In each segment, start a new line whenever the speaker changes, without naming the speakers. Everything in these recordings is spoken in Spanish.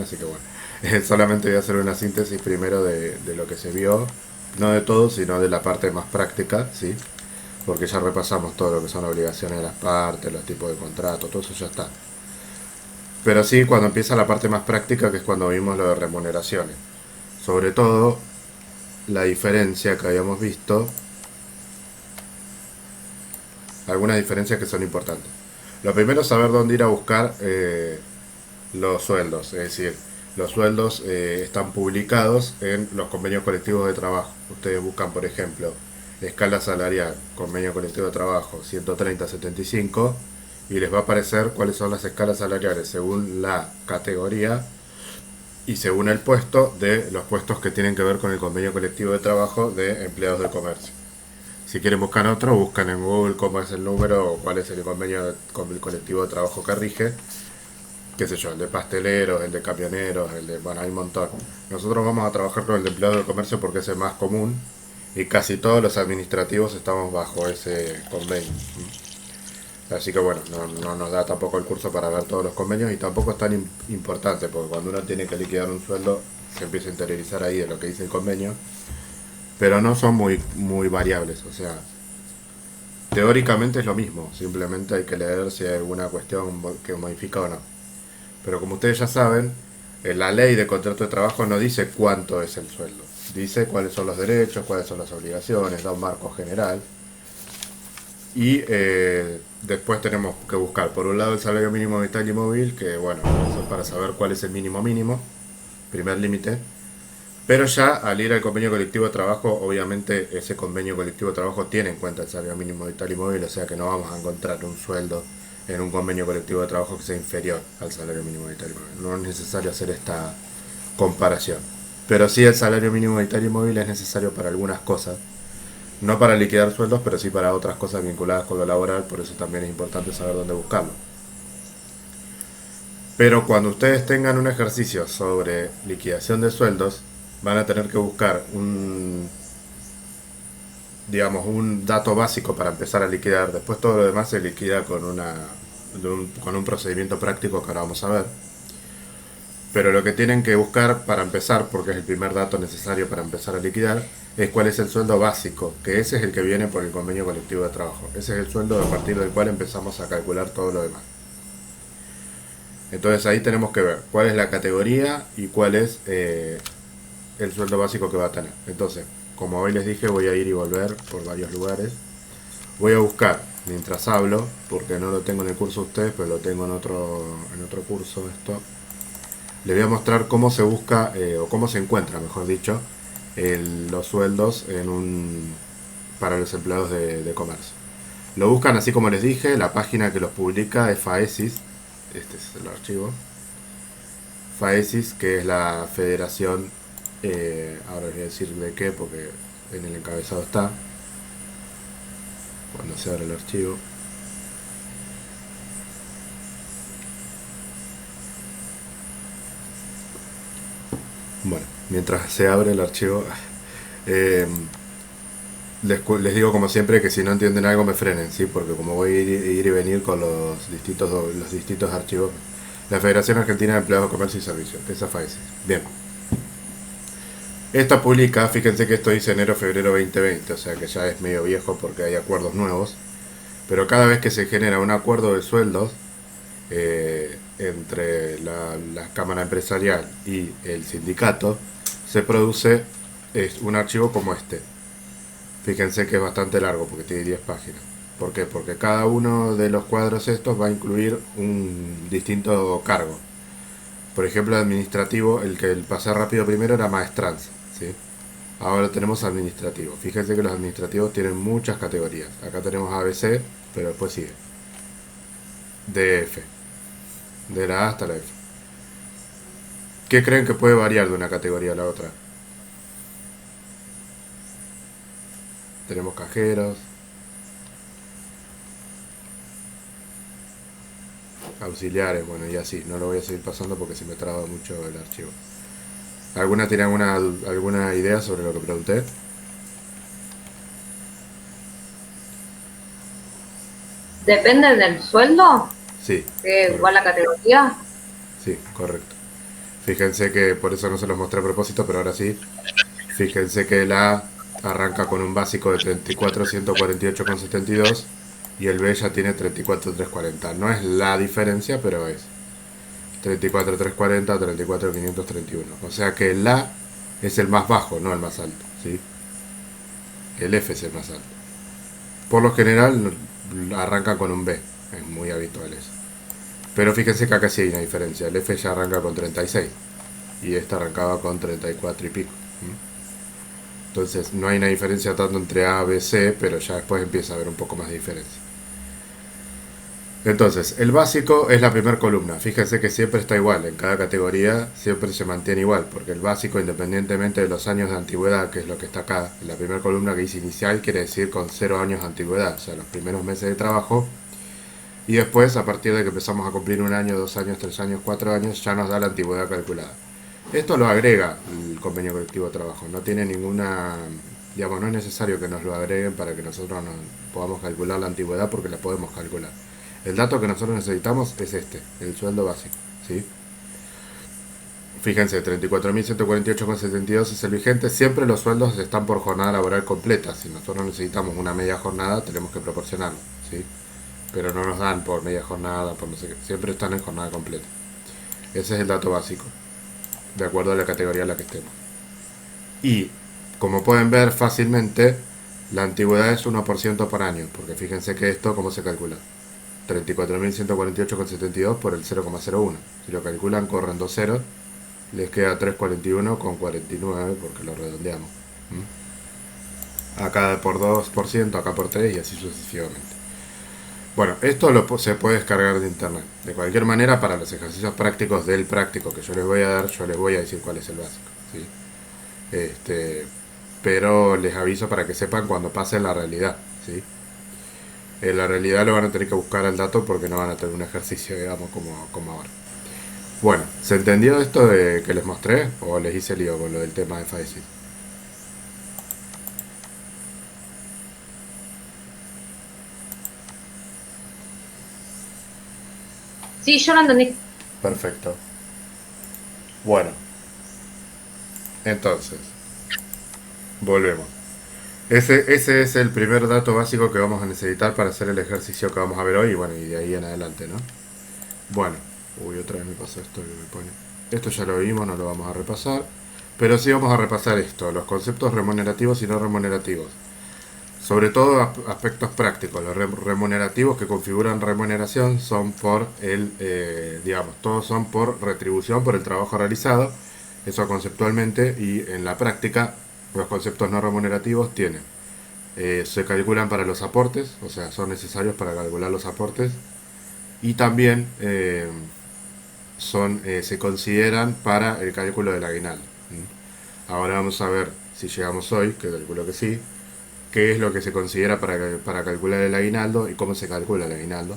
así que bueno. Solamente voy a hacer una síntesis primero de lo que se vio, no de todo, sino de la parte más práctica, ¿sí? Porque ya repasamos todo lo que son obligaciones de las partes, los tipos de contrato, todo eso ya está. Pero sí, cuando empieza la parte más práctica, que es cuando vimos lo de remuneraciones. Sobre todo, la diferencia que habíamos visto, algunas diferencias que son importantes. Lo primero es saber dónde ir a buscar los sueldos, es decir, los sueldos están publicados en los convenios colectivos de trabajo. Ustedes buscan, por ejemplo, escala salarial, convenio colectivo de trabajo 130-75 y les va a aparecer cuáles son las escalas salariales según la categoría y según el puesto de los puestos que tienen que ver con el convenio colectivo de trabajo de empleados del comercio. Si quieren buscar otro, buscan en Google cómo es el número o cuál es el convenio con el colectivo de trabajo que rige, qué sé yo, el de pasteleros, el de camioneros, el de... bueno, hay un montón. Nosotros vamos a trabajar con el de empleados del comercio porque es el más común y casi todos los administrativos estamos bajo ese convenio. Así que bueno, no nos da tampoco el curso para ver todos los convenios y tampoco es tan importante porque cuando uno tiene que liquidar un sueldo se empieza a interiorizar ahí de lo que dice el convenio, pero no son muy variables, o sea, teóricamente es lo mismo, simplemente hay que leer si hay alguna cuestión que modifica o no. Pero como ustedes ya saben, la ley de contrato de trabajo no dice cuánto es el sueldo, dice cuáles son los derechos, cuáles son las obligaciones, da un marco general. Y después tenemos que buscar, por un lado, el salario mínimo vital y móvil, que bueno, eso es para saber cuál es el mínimo mínimo, primer límite. Pero ya al ir al convenio colectivo de trabajo, obviamente ese convenio colectivo de trabajo tiene en cuenta el salario mínimo vital y móvil, o sea que no vamos a encontrar un sueldo en un convenio colectivo de trabajo que sea inferior al salario mínimo vital y móvil. No es necesario hacer esta comparación. Pero sí el salario mínimo vital y móvil es necesario para algunas cosas, no para liquidar sueldos, pero sí para otras cosas vinculadas con lo laboral, por eso también es importante saber dónde buscarlo. Pero cuando ustedes tengan un ejercicio sobre liquidación de sueldos, van a tener que buscar digamos, un dato básico para empezar a liquidar. Después todo lo demás se liquida con un procedimiento práctico que ahora vamos a ver. Pero lo que tienen que buscar para empezar, porque es el primer dato necesario para empezar a liquidar, es cuál es el sueldo básico, que ese es el que viene por el convenio colectivo de trabajo. Ese es el sueldo a partir del cual empezamos a calcular todo lo demás. Entonces ahí tenemos que ver cuál es la categoría y cuál es el sueldo básico que va a tener. Entonces, como hoy les dije, voy a ir y volver por varios lugares. Voy a buscar mientras hablo, porque no lo tengo en el curso de ustedes, pero lo tengo en otro curso esto. Les voy a mostrar cómo se busca, o cómo se encuentra, mejor dicho, los sueldos para los empleados de comercio. Lo buscan así como les dije, la página que los publica es FAESIS, este es el archivo, FAESIS, que es la federación, ahora les voy a decir de qué, porque en el encabezado está, cuando se abre el archivo. Bueno, mientras se abre el archivo, eh, les digo como siempre que si no entienden algo me frenen, ¿sí? Porque como voy a ir y venir con los distintos archivos. La Federación Argentina de Empleados de Comercio y Servicios, esa FAESIS. Bien. Esta publica, fíjense que esto dice enero-febrero 2020, o sea que ya es medio viejo porque hay acuerdos nuevos. Pero cada vez que se genera un acuerdo de sueldos entre la Cámara Empresarial y el sindicato, se produce un archivo como este. Fíjense que es bastante largo porque tiene 10 páginas. ¿Por qué? Porque cada uno de los cuadros estos va a incluir un distinto cargo. Por ejemplo, administrativo, el pasé rápido primero era maestranza, ¿sí? Ahora tenemos administrativo. Fíjense que los administrativos tienen muchas categorías. Acá tenemos ABC, pero después sigue DF, de la A hasta la F. ¿Qué creen que puede variar de una categoría a la otra? Tenemos cajeros, auxiliares, bueno, y así. No lo voy a seguir pasando porque se me traba mucho el archivo. ¿Alguna tiene alguna idea sobre lo que pregunté?
Depende del sueldo,
Sí,
que igual
correcto.
la categoría.
Sí, correcto. Fíjense que por eso no se los mostré a propósito, pero ahora sí. Fíjense que el A arranca con un básico de 34.148,72 y el B ya tiene 34.340. No es la diferencia, pero es 34.340, 34.531. O sea que el A es el más bajo, no el más alto, ¿sí? El F es el más alto. Por lo general arranca con un B, es muy habitual eso. Pero fíjense que acá sí hay una diferencia. El F ya arranca con 36 y este arrancaba con 34 y pico. Entonces no hay una diferencia tanto entre A, B, C, pero ya después empieza a haber un poco más de diferencia. Entonces, el básico es la primera columna. Fíjense que siempre está igual, en cada categoría siempre se mantiene igual, porque el básico, independientemente de los años de antigüedad, que es lo que está acá, en la primera columna que dice inicial, quiere decir con 0 años de antigüedad, o sea, los primeros meses de trabajo. Y después, a partir de que empezamos a cumplir 1 año, 2 años, 3 años, 4 años, ya nos da la antigüedad calculada. Esto lo agrega el convenio colectivo de trabajo, no tiene ninguna, digamos, no es necesario que nos lo agreguen para que nosotros podamos calcular la antigüedad porque la podemos calcular. El dato que nosotros necesitamos es este, el sueldo básico, ¿sí? Fíjense, 34.148,72 es el vigente. Siempre los sueldos están por jornada laboral completa. Si nosotros necesitamos una media jornada, tenemos que proporcionarlo, ¿sí? Pero no nos dan por media jornada, por no sé qué. Siempre están en jornada completa. Ese es el dato básico, de acuerdo a la categoría en la que estemos. Y, como pueden ver fácilmente, la antigüedad es 1% por año, porque fíjense que esto, ¿cómo se calcula? 34.148,72 por el 0,01. Si lo calculan, corren 2 ceros, les queda 341,49 porque lo redondeamos. Acá por 2%, acá por 3 y así sucesivamente. Bueno, esto se puede descargar de internet. De cualquier manera, para los ejercicios prácticos del práctico que yo les voy a dar, yo les voy a decir cuál es el básico, ¿sí? Pero les aviso para que sepan cuando pase la realidad, ¿sí? En la realidad lo van a tener que buscar al dato porque no van a tener un ejercicio, digamos, como ahora. Bueno, ¿se entendió esto de que les mostré o les hice lío con lo del tema de FAESI?
Sí, yo lo entendí.
Perfecto. Bueno, entonces, volvemos. Ese es el primer dato básico que vamos a necesitar para hacer el ejercicio que vamos a ver hoy y bueno, y de ahí en adelante, ¿no? Bueno, uy, otra vez me pasó esto que me pone. Esto ya lo vimos, no lo vamos a repasar. Pero sí vamos a repasar esto, los conceptos remunerativos y no remunerativos. Sobre todo aspectos prácticos. Los remunerativos que configuran remuneración son por digamos, todos son por retribución por el trabajo realizado. Eso conceptualmente y en la práctica los conceptos no remunerativos tienen. Se calculan para los aportes, o sea, son necesarios para calcular los aportes. Y también se consideran para el cálculo del aguinaldo. Ahora vamos a ver si llegamos hoy, que calculo que sí, qué es lo que se considera para calcular el aguinaldo y cómo se calcula el aguinaldo.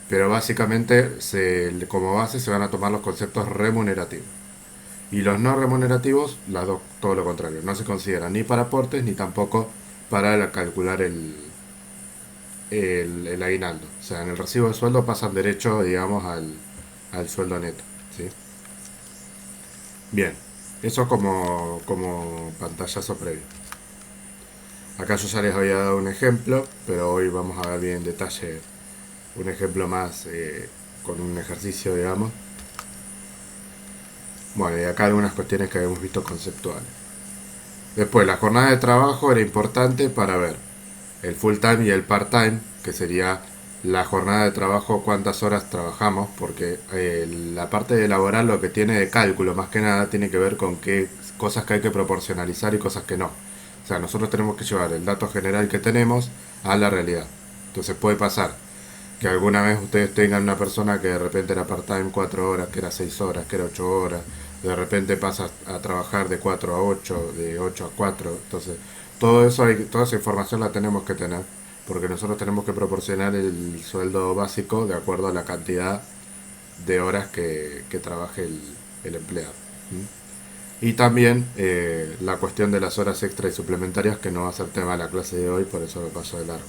Pero básicamente como base se van a tomar los conceptos remunerativos. Y los no remunerativos, todo lo contrario, no se consideran ni para aportes ni tampoco para calcular el aguinaldo. O sea, en el recibo de sueldo pasan derecho, digamos, al sueldo neto, ¿sí? Bien, eso como pantallazo previo. Acá yo ya les había dado un ejemplo, pero hoy vamos a ver bien en detalle un ejemplo más con un ejercicio, digamos. Bueno, y acá algunas cuestiones que habíamos visto conceptuales. Después, la jornada de trabajo era importante para ver el full time y el part time, que sería la jornada de trabajo, cuántas horas trabajamos, porque la parte de laboral lo que tiene de cálculo más que nada tiene que ver con qué cosas que hay que proporcionalizar y cosas que no. O sea, nosotros tenemos que llevar el dato general que tenemos a la realidad. Entonces puede pasar que alguna vez ustedes tengan una persona que de repente era part-time 4 horas, que era 6 horas, que era 8 horas, de repente pasa a trabajar de 4 a 8, de 8 a 4, entonces todo eso toda esa información la tenemos que tener, porque nosotros tenemos que proporcionar el sueldo básico de acuerdo a la cantidad de horas que trabaje el empleado. Y también la cuestión de las horas extra y suplementarias, que no va a ser tema de la clase de hoy, por eso lo paso de largo.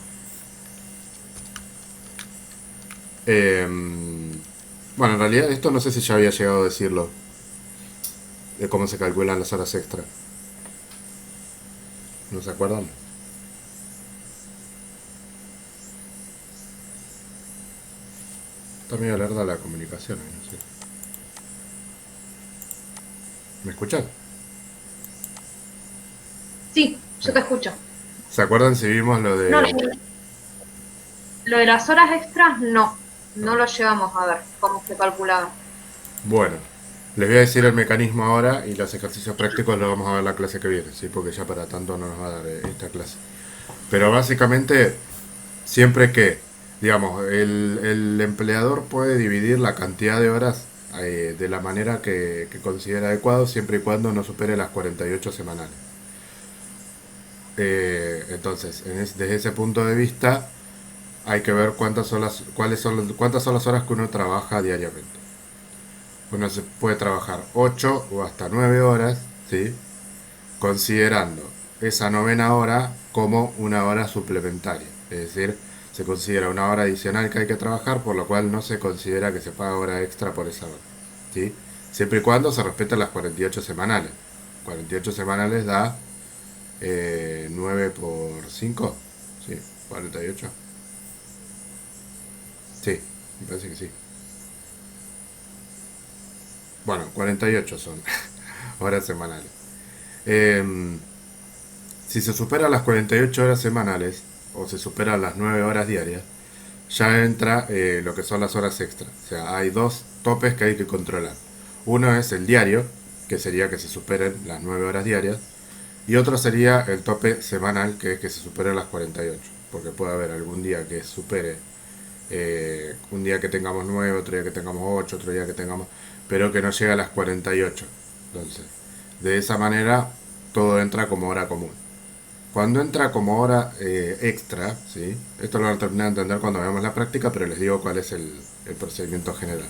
Bueno, en realidad esto no sé si ya había llegado a decirlo. de cómo se calculan las horas extra. ¿No se acuerdan? Está medio alerta la comunicación, no sé. ¿Me escuchan?
Sí, yo te escucho.
¿Se acuerdan si vimos lo
No,
de...
lo de las horas extras, no lo llevamos a ver cómo se calculaba.
Bueno, les voy a decir el mecanismo ahora y los ejercicios prácticos los vamos a ver la clase que viene, ¿sí? Porque ya para tanto no nos va a dar esta clase. Pero básicamente, siempre que, digamos, el empleador puede dividir la cantidad de horas de la manera que considera adecuado, siempre y cuando no supere las 48 semanales. Entonces, desde ese punto de vista, hay que ver cuántas son las horas que uno trabaja diariamente. Uno se puede trabajar 8 o hasta 9 horas, ¿sí? Considerando esa novena hora como una hora suplementaria. Es decir, se considera una hora adicional que hay que trabajar, por lo cual no se considera que se paga hora extra por esa hora, ¿sí? Siempre y cuando se respeten las 48 semanales. 48 semanales da 9 por 5, ¿sí? 48. Sí, me parece que sí. Bueno, 48 son horas semanales. Eh, si se superan las 48 horas semanales o se superan las 9 horas diarias, ya entra lo que son las horas extra. O sea, hay dos topes que hay que controlar. Uno es el diario, que sería que se superen las 9 horas diarias, y otro sería el tope semanal, que es que se superen las 48. Porque puede haber algún día que supere, un día que tengamos 9, otro día que tengamos 8, otro día que tengamos, pero que no llegue a las 48. Entonces, de esa manera, todo entra como hora común. Cuando entra como hora extra, ¿sí? Esto lo van a terminar de entender cuando veamos la práctica, pero les digo cuál es el procedimiento general.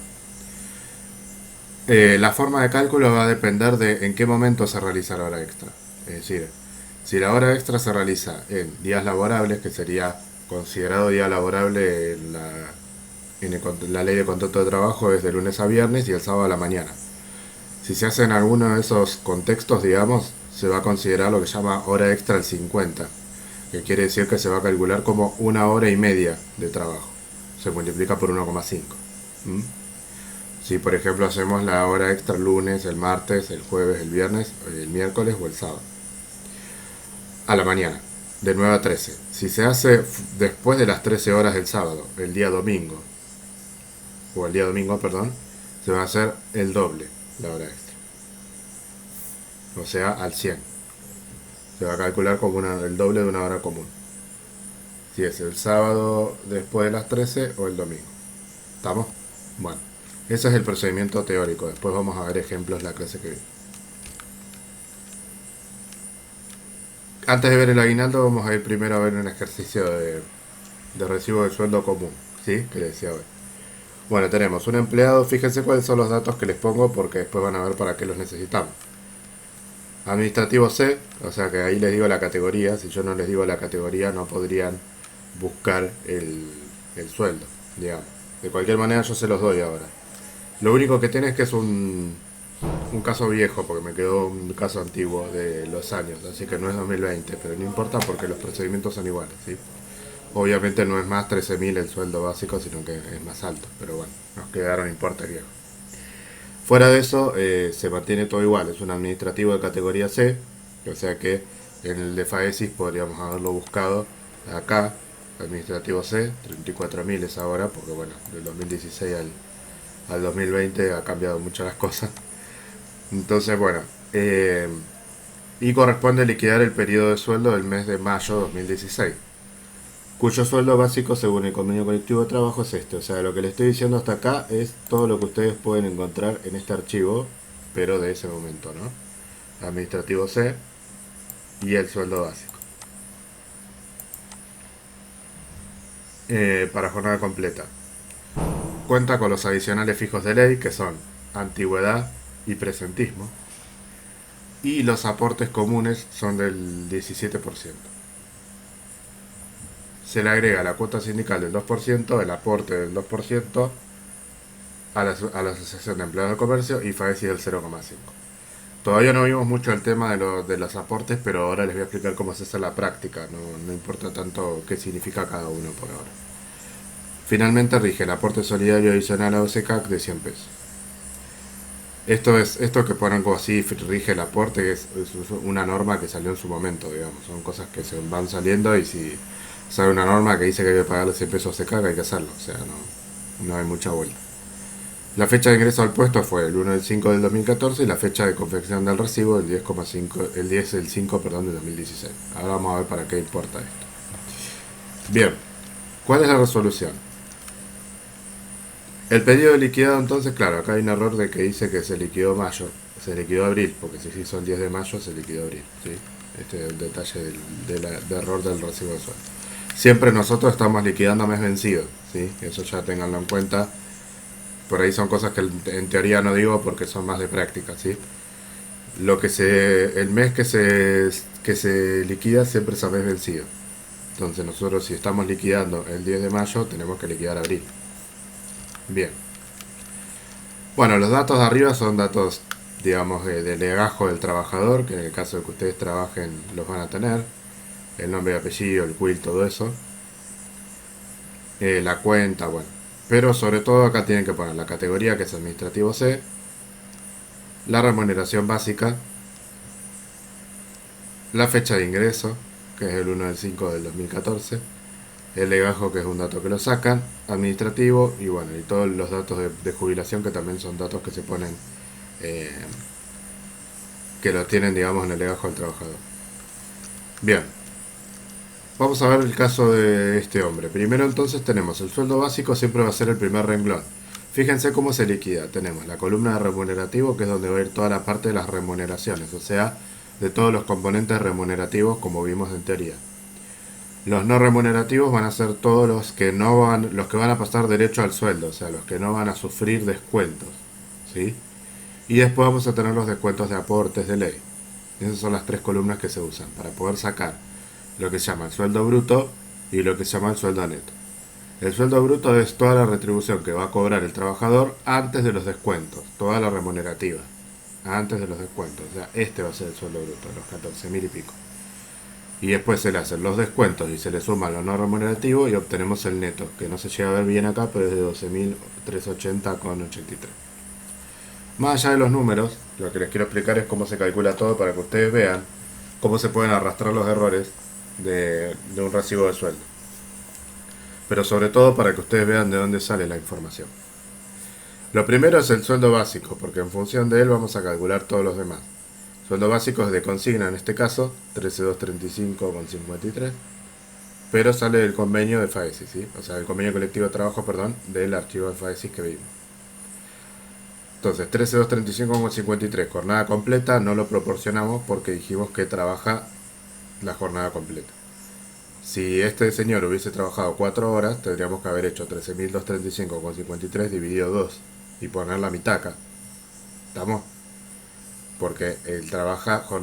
La forma de cálculo va a depender de en qué momento se realiza la hora extra. Es decir, si la hora extra se realiza en días laborables, que sería considerado día laborable en la ley de contrato de trabajo es de lunes a viernes y el sábado a la mañana. Si se hace en alguno de esos contextos, digamos, se va a considerar lo que se llama hora extra al 50, que quiere decir que se va a calcular como una hora y media de trabajo. Se multiplica por 1,5. ¿Mm? Si por ejemplo hacemos la hora extra el lunes, el martes, el jueves, el viernes, el miércoles o el sábado. A la mañana, de 9 a 13. Si se hace después de las 13 horas del sábado, el día domingo, o el día domingo, perdón, se va a hacer el doble la hora extra. O sea, al 100. Se va a calcular como el doble de una hora común. Si es el sábado después de las 13 o el domingo. ¿Estamos? Bueno, ese es el procedimiento teórico. Después vamos a ver ejemplos en la clase que viene. Antes de ver el aguinaldo, vamos a ir primero a ver un ejercicio de recibo de sueldo común. ¿Sí? Que les decía hoy. Bueno, tenemos un empleado. Fíjense cuáles son los datos que les pongo porque después van a ver para qué los necesitamos. Administrativo C, o sea que ahí les digo la categoría. Si yo no les digo la categoría, no podrían buscar el sueldo, digamos. De cualquier manera, yo se los doy ahora. Lo único que tiene es que es un caso viejo, porque me quedó un caso antiguo de los años, así que no es 2020, pero no importa porque los procedimientos son iguales, ¿sí? Obviamente no es más 13.000 el sueldo básico, sino que es más alto, pero bueno, nos quedaron importe viejo. Fuera de eso, se mantiene todo igual, es un administrativo de categoría C, o sea que en el de FAESIS podríamos haberlo buscado acá, administrativo C, 34.000 es ahora, porque bueno, del 2016 al 2020 ha cambiado muchas las cosas. Entonces, bueno, y corresponde liquidar el periodo de sueldo del mes de mayo 2016, cuyo sueldo básico según el convenio colectivo de trabajo es este. O sea, lo que le estoy diciendo hasta acá es todo lo que ustedes pueden encontrar en este archivo, pero de ese momento, ¿no? Administrativo C y el sueldo básico. Para jornada completa. Cuenta con los adicionales fijos de ley, que son antigüedad y presentismo. Y los aportes comunes son del 17%. Se le agrega la cuota sindical del 2%, el aporte del 2% a la Asociación de Empleados de Comercio y FAESI del 0,5%. todavía no vimos mucho el tema de los aportes, pero ahora les voy a explicar cómo se hace en la práctica. No, no importa tanto qué significa cada uno por ahora. Finalmente rige el aporte solidario adicional a OSECAC de 100 pesos. Esto que ponen como así, rige el aporte, es una norma que salió en su momento, digamos. Son cosas que se van saliendo y si sale una norma que dice que hay que pagarle 100 pesos a OSECAC, hay que hacerlo. O sea, no hay mucha vuelta. La fecha de ingreso al puesto fue el 1 del 5 del 2014 y la fecha de confección del recibo el 10,5, el 10 del 5, perdón, del 2016. Ahora vamos a ver para qué importa esto. Bien, ¿cuál es la resolución? El pedido de liquidado, entonces, claro, acá hay un error de que dice que se liquidó mayo, se liquidó abril, porque si se hizo el 10 de mayo, se liquidó abril, ¿sí? Este es el detalle del error del recibo de sueldo. Siempre nosotros estamos liquidando mes vencido, ¿sí? Eso ya tenganlo en cuenta. Por ahí son cosas que en teoría no digo porque son más de práctica, ¿sí? El mes que se liquida siempre es a mes vencido. Entonces nosotros si estamos liquidando el 10 de mayo, tenemos que liquidar abril. Bien. Bueno, los datos de arriba son datos, digamos, de legajo del trabajador, que en el caso de que ustedes trabajen los van a tener. El nombre y apellido, el CUIL, todo eso. La cuenta, bueno. Pero sobre todo acá tienen que poner la categoría, que es administrativo C, la remuneración básica, la fecha de ingreso, que es el 1 del 5 del 2014, el legajo, que es un dato que lo sacan, administrativo, y bueno, y todos los datos de jubilación, que también son datos que se ponen, eh, que lo tienen, digamos, en el legajo del trabajador. Bien, vamos a ver el caso de este hombre. Primero entonces tenemos el sueldo básico, siempre va a ser el primer renglón. Fíjense cómo se liquida. Tenemos la columna de remunerativo, que es donde va a ir toda la parte de las remuneraciones, o sea, de todos los componentes remunerativos como vimos en teoría. Los no remunerativos van a ser todos los que van a pasar derecho al sueldo, o sea, los que no van a sufrir descuentos, ¿sí? Y después vamos a tener los descuentos de aportes de ley. Esas son las tres columnas que se usan para poder sacar lo que se llama el sueldo bruto y lo que se llama el sueldo neto. El sueldo bruto es toda la retribución que va a cobrar el trabajador antes de los descuentos, toda la remunerativa, antes de los descuentos. O sea, este va a ser el sueldo bruto, los 14.000 y pico. Y después se le hacen los descuentos y se le suman los no remunerativos y obtenemos el neto, que no se llega a ver bien acá, pero es de 12.380,83. Más allá de los números, lo que les quiero explicar es cómo se calcula todo para que ustedes vean cómo se pueden arrastrar los errores de un recibo de sueldo. Pero sobre todo para que ustedes vean de dónde sale la información. Lo primero es el sueldo básico, porque en función de él vamos a calcular todos los demás. Sueldo básico es de consigna en este caso, 13.235,53, pero sale del convenio de FAESI, ¿sí? O sea, del convenio colectivo de trabajo, perdón, del archivo de FAESI que vimos. Entonces, 13.235,53, jornada completa, no lo proporcionamos porque dijimos que trabaja la jornada completa. Si este señor hubiese trabajado 4 horas, tendríamos que haber hecho 13.235,53 dividido 2 y poner la mitad acá. ¿Estamos? Porque él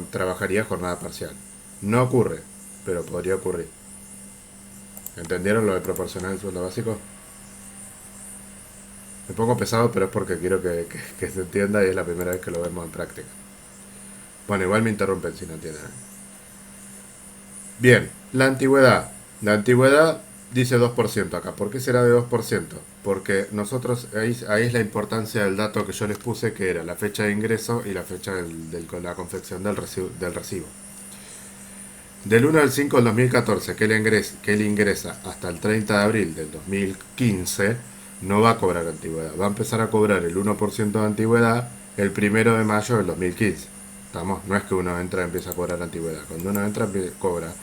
trabajaría jornada parcial. No ocurre, pero podría ocurrir. ¿Entendieron lo de proporcionar el sueldo básico? Me pongo pesado, pero es porque quiero que se entienda y es la primera vez que lo vemos en práctica. Bueno, igual me interrumpen si no entienden. Bien, la antigüedad. La antigüedad dice 2% acá. ¿Por qué será de 2%? Porque nosotros, ahí es la importancia del dato que yo les puse, que era la fecha de ingreso y la fecha con la confección del recibo. Del 1 al 5 del 2014, que él ingresa hasta el 30 de abril del 2015, no va a cobrar antigüedad. Va a empezar a cobrar el 1% de antigüedad el 1 de mayo del 2015. ¿Estamos? No es que uno entra y empieza a cobrar antigüedad. Cuando uno entra, cobra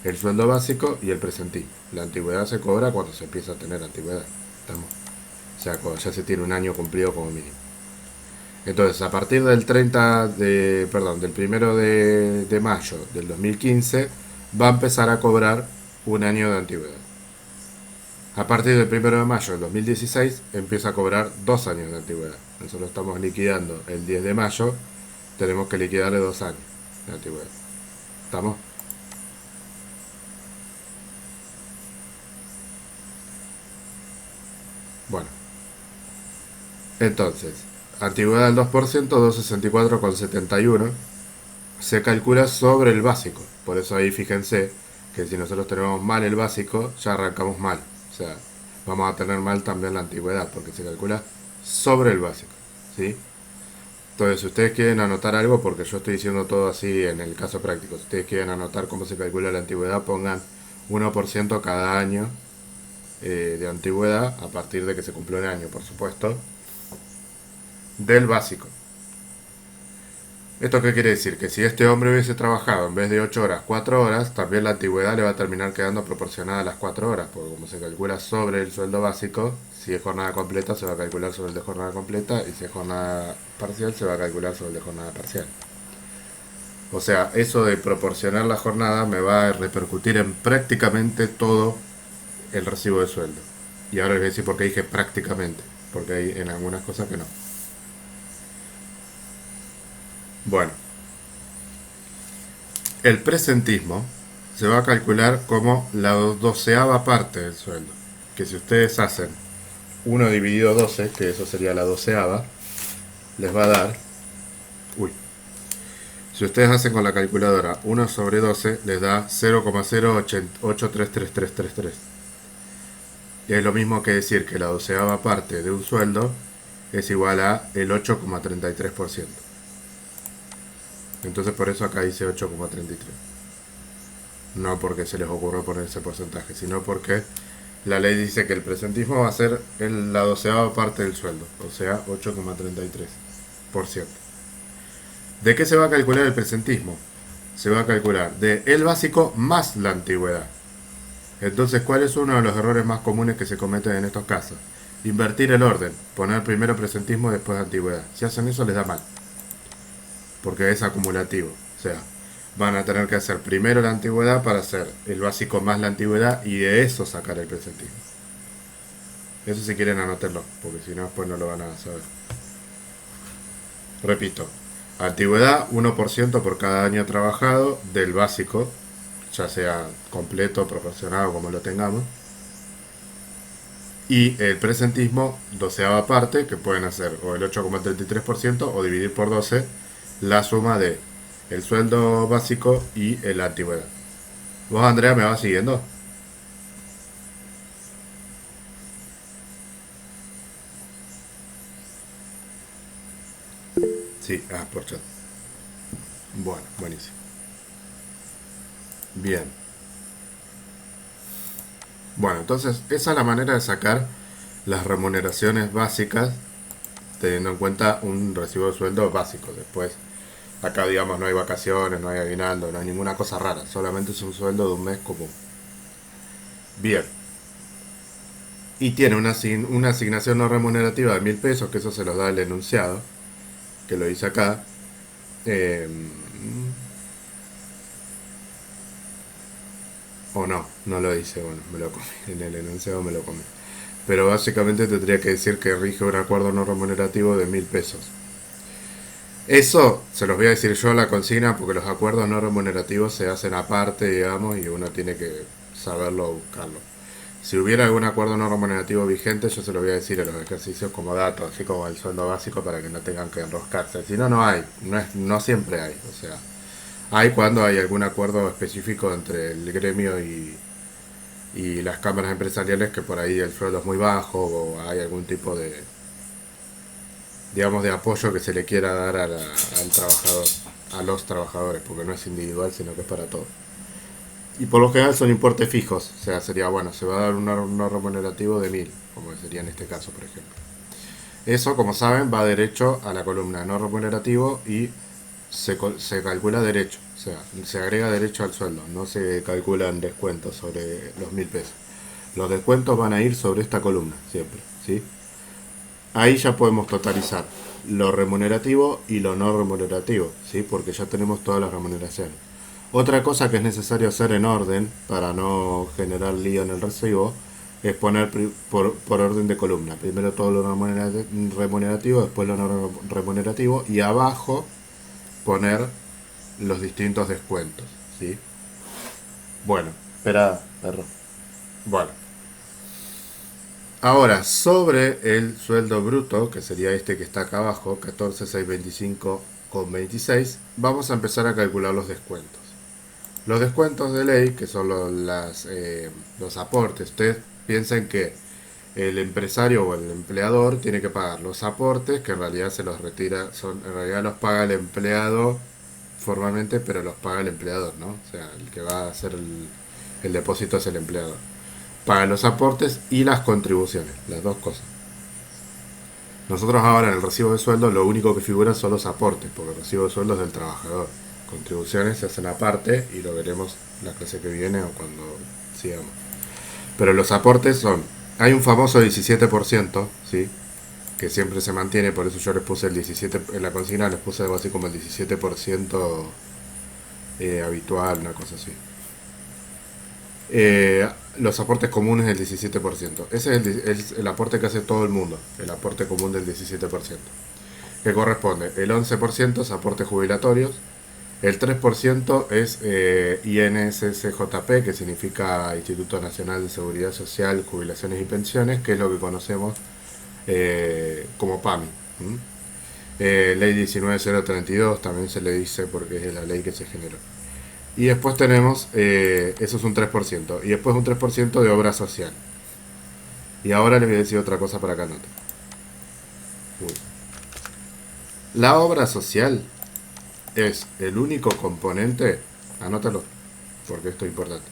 el sueldo básico y el presentil. La antigüedad se cobra cuando se empieza a tener antigüedad. ¿Estamos? O sea, cuando ya se tiene un año cumplido como mínimo. Entonces, a partir del del 1 de mayo del 2015, va a empezar a cobrar un año de antigüedad. A partir del 1 de mayo del 2016, empieza a cobrar 2 años de antigüedad. Nosotros estamos liquidando el 10 de mayo, tenemos que liquidarle 2 años de antigüedad. ¿Estamos? Bueno, entonces, antigüedad del 2%, 264,71, se calcula sobre el básico. Por eso ahí fíjense que si nosotros tenemos mal el básico, ya arrancamos mal. O sea, vamos a tener mal también la antigüedad, porque se calcula sobre el básico. ¿Sí? Entonces, si ustedes quieren anotar algo, porque yo estoy diciendo todo así en el caso práctico, si ustedes quieren anotar cómo se calcula la antigüedad, pongan 1% cada año de antigüedad, a partir de que se cumplió un año, por supuesto, del básico. ¿Esto qué quiere decir? Que si este hombre hubiese trabajado en vez de 8 horas, 4 horas, también la antigüedad le va a terminar quedando proporcionada a las 4 horas, porque como se calcula sobre el sueldo básico, si es jornada completa se va a calcular sobre el de jornada completa, y si es jornada parcial se va a calcular sobre el de jornada parcial. O sea, eso de proporcionar la jornada me va a repercutir en prácticamente todo el recibo de sueldo. Y ahora les voy a decir por qué dije prácticamente, porque hay en algunas cosas que no. Bueno, el presentismo se va a calcular como la 12ª parte del sueldo. Que si ustedes hacen 1 dividido 12, que eso sería la 12ª, les va a dar... Uy. Si ustedes hacen con la calculadora 1 sobre 12, les da 0,08333333. Y es lo mismo que decir que la 12ª parte de un sueldo es igual a el 8,33%. Entonces por eso acá dice 8,33. No porque se les ocurrió poner ese porcentaje, sino porque la ley dice que el presentismo va a ser la 12ª parte del sueldo, o sea, 8,33%. ¿De qué se va a calcular el presentismo? Se va a calcular de el básico más la antigüedad. Entonces, ¿cuál es uno de los errores más comunes que se cometen en estos casos? Invertir el orden, poner primero presentismo y después antigüedad. Si hacen eso les da mal, porque es acumulativo. O sea, van a tener que hacer primero la antigüedad para hacer el básico más la antigüedad y de eso sacar el presentismo. Eso si quieren anotarlo, porque si no después no lo van a saber. Repito, antigüedad 1% por cada año trabajado del básico, ya sea completo, proporcionado, como lo tengamos. Y el presentismo, 12ª parte, que pueden hacer o el 8,33% o dividir por 12 la suma de el sueldo básico y la antigüedad. ¿Vos, Andrea, me vas siguiendo? Sí, por chat. Bueno, buenísimo. Bien. Bueno, entonces esa es la manera de sacar las remuneraciones básicas teniendo en cuenta un recibo de sueldo básico. Después, acá digamos no hay vacaciones, no hay aguinaldo, no hay ninguna cosa rara, solamente es un sueldo de un mes común. Bien. Y tiene una asignación no remunerativa de 1.000 pesos, que eso se los da el enunciado, que lo dice acá. O no, no lo dice, bueno, me lo comí, en el enunciado me lo comí. Pero básicamente tendría que decir que rige un acuerdo no remunerativo de 1.000 pesos. Eso se los voy a decir yo a la consigna porque los acuerdos no remunerativos se hacen aparte, digamos, y uno tiene que saberlo buscarlo. Si hubiera algún acuerdo no remunerativo vigente, yo se lo voy a decir en los ejercicios como datos, así como el sueldo básico, para que no tengan que enroscarse. Si no, no hay, no siempre hay. O sea, hay cuando hay algún acuerdo específico entre el gremio y las cámaras empresariales, que por ahí el sueldo es muy bajo o hay algún tipo de, digamos, de apoyo que se le quiera dar al trabajador, a los trabajadores, porque no es individual, sino que es para todos. Y por lo general son importes fijos, o sea, sería, bueno, se va a dar un no remunerativo de 1.000, como sería en este caso, por ejemplo. Eso, como saben, va derecho a la columna no remunerativo y se calcula derecho, o sea, se agrega derecho al sueldo, no se calculan descuentos sobre los 1.000 pesos. Los descuentos van a ir sobre esta columna, siempre, ¿sí? Ahí ya podemos totalizar lo remunerativo y lo no remunerativo, ¿sí? Porque ya tenemos todas las remuneraciones. Otra cosa que es necesario hacer en orden para no generar lío en el recibo es poner por orden de columna. Primero todo lo remunerativo, después lo no remunerativo y abajo poner los distintos descuentos, ¿sí? Bueno, espera, perro. Bueno, Ahora, sobre el sueldo bruto, que sería este que está acá abajo, 14.625,26, vamos a empezar a calcular los descuentos. Los descuentos de ley, que son los aportes, ustedes piensan que el empresario o el empleador tiene que pagar los aportes, que en realidad se los retira, en realidad los paga el empleado formalmente, pero los paga el empleador, ¿no? O sea, el que va a hacer el depósito es el empleador. Paga los aportes y las contribuciones, las dos cosas. Nosotros ahora en el recibo de sueldo lo único que figura son los aportes, porque el recibo de sueldo es del trabajador. Contribuciones se hacen aparte y lo veremos la clase que viene o cuando sigamos. Pero los aportes son, hay un famoso 17%, ¿sí? Que siempre se mantiene, por eso yo les puse el 17, en la consigna les puse algo así como el 17% habitual, una cosa así. Los aportes comunes del 17%. Ese es el aporte que hace todo el mundo, el aporte común del 17%. Que corresponde, el 11% es aportes jubilatorios, el 3% es INSSJP, que significa Instituto Nacional de Seguridad Social, Jubilaciones y Pensiones, que es lo que conocemos como PAMI. Ley 19032 también se le dice porque es la ley que se generó. Y después tenemos, eso es un 3%, y después un 3% de obra social. Y ahora les voy a decir otra cosa para que anoten. La obra social es el único componente, anótalo, porque esto es importante,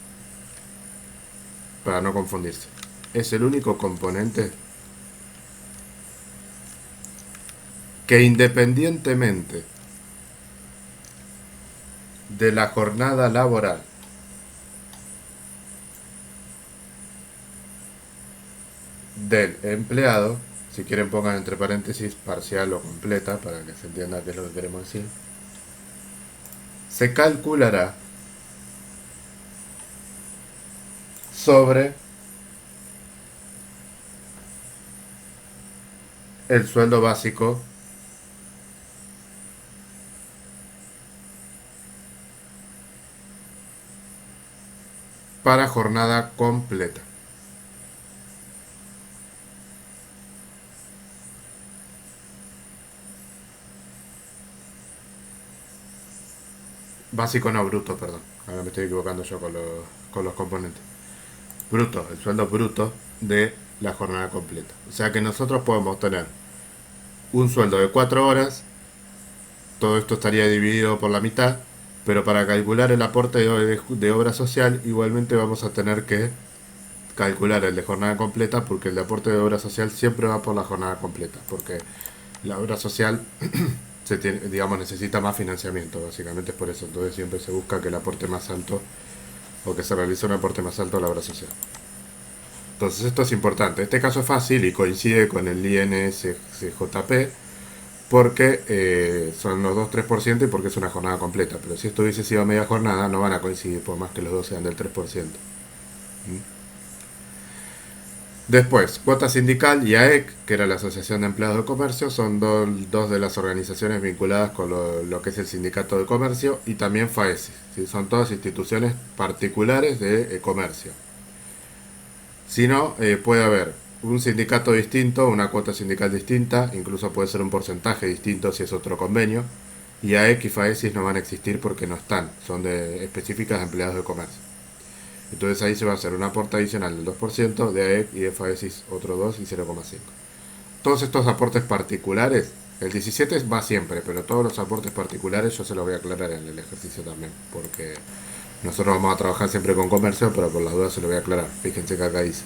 para no confundirse. Es el único componente que independientemente de la jornada laboral del empleado, si quieren pongan entre paréntesis parcial o completa para que se entienda qué es lo que queremos decir, se calculará sobre el sueldo básico para jornada completa. Básico no, bruto, perdón. Ahora me estoy equivocando yo con los componentes. Bruto, el sueldo bruto de la jornada completa. O sea que nosotros podemos tener un sueldo de 4 horas, todo esto estaría dividido por la mitad, pero para calcular el aporte de obra social igualmente vamos a tener que calcular el de jornada completa, porque el de aporte de obra social siempre va por la jornada completa, porque la obra social digamos, necesita más financiamiento, básicamente es por eso. Entonces siempre se busca que el aporte más alto, o que se realice un aporte más alto a la obra social. Entonces esto es importante. Este caso es fácil y coincide con el INSSJP porque son los 2-3% y porque es una jornada completa. Pero si esto hubiese sido media jornada no van a coincidir por más que los dos sean del 3%. Después, cuota sindical y AEC, que era la Asociación de Empleados de Comercio, son dos de las organizaciones vinculadas con lo que es el Sindicato de Comercio, y también FAESI, ¿sí? Son todas instituciones particulares de comercio. Si no, puede haber un sindicato distinto, una cuota sindical distinta, incluso puede ser un porcentaje distinto si es otro convenio, y AEC y FAESI no van a existir porque no están, son específicas de empleados de comercio. Entonces ahí se va a hacer un aporte adicional del 2%, de AEC y de FAESIS otro 2 y 0,5. Todos estos aportes particulares, el 17 va siempre, pero todos los aportes particulares yo se los voy a aclarar en el ejercicio también, porque nosotros vamos a trabajar siempre con comercio, pero por las dudas se lo voy a aclarar. Fíjense que acá dice,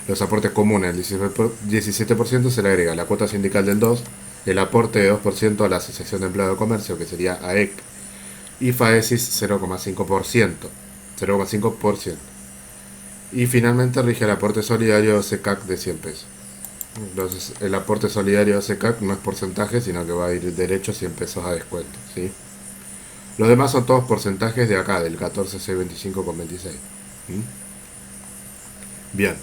los aportes comunes, el 17% se le agrega la cuota sindical del 2%, el aporte de 2% a la Asociación de Empleados de Comercio, que sería AEC, y FAESIS 0,5%. 0,5%. Y finalmente rige el aporte solidario SECAC de 100 pesos. Entonces el aporte solidario SECAC no es porcentaje, sino que va a ir derecho 100 pesos a descuento, ¿sí? Los demás son todos porcentajes de acá, del 14.625,26. Bien,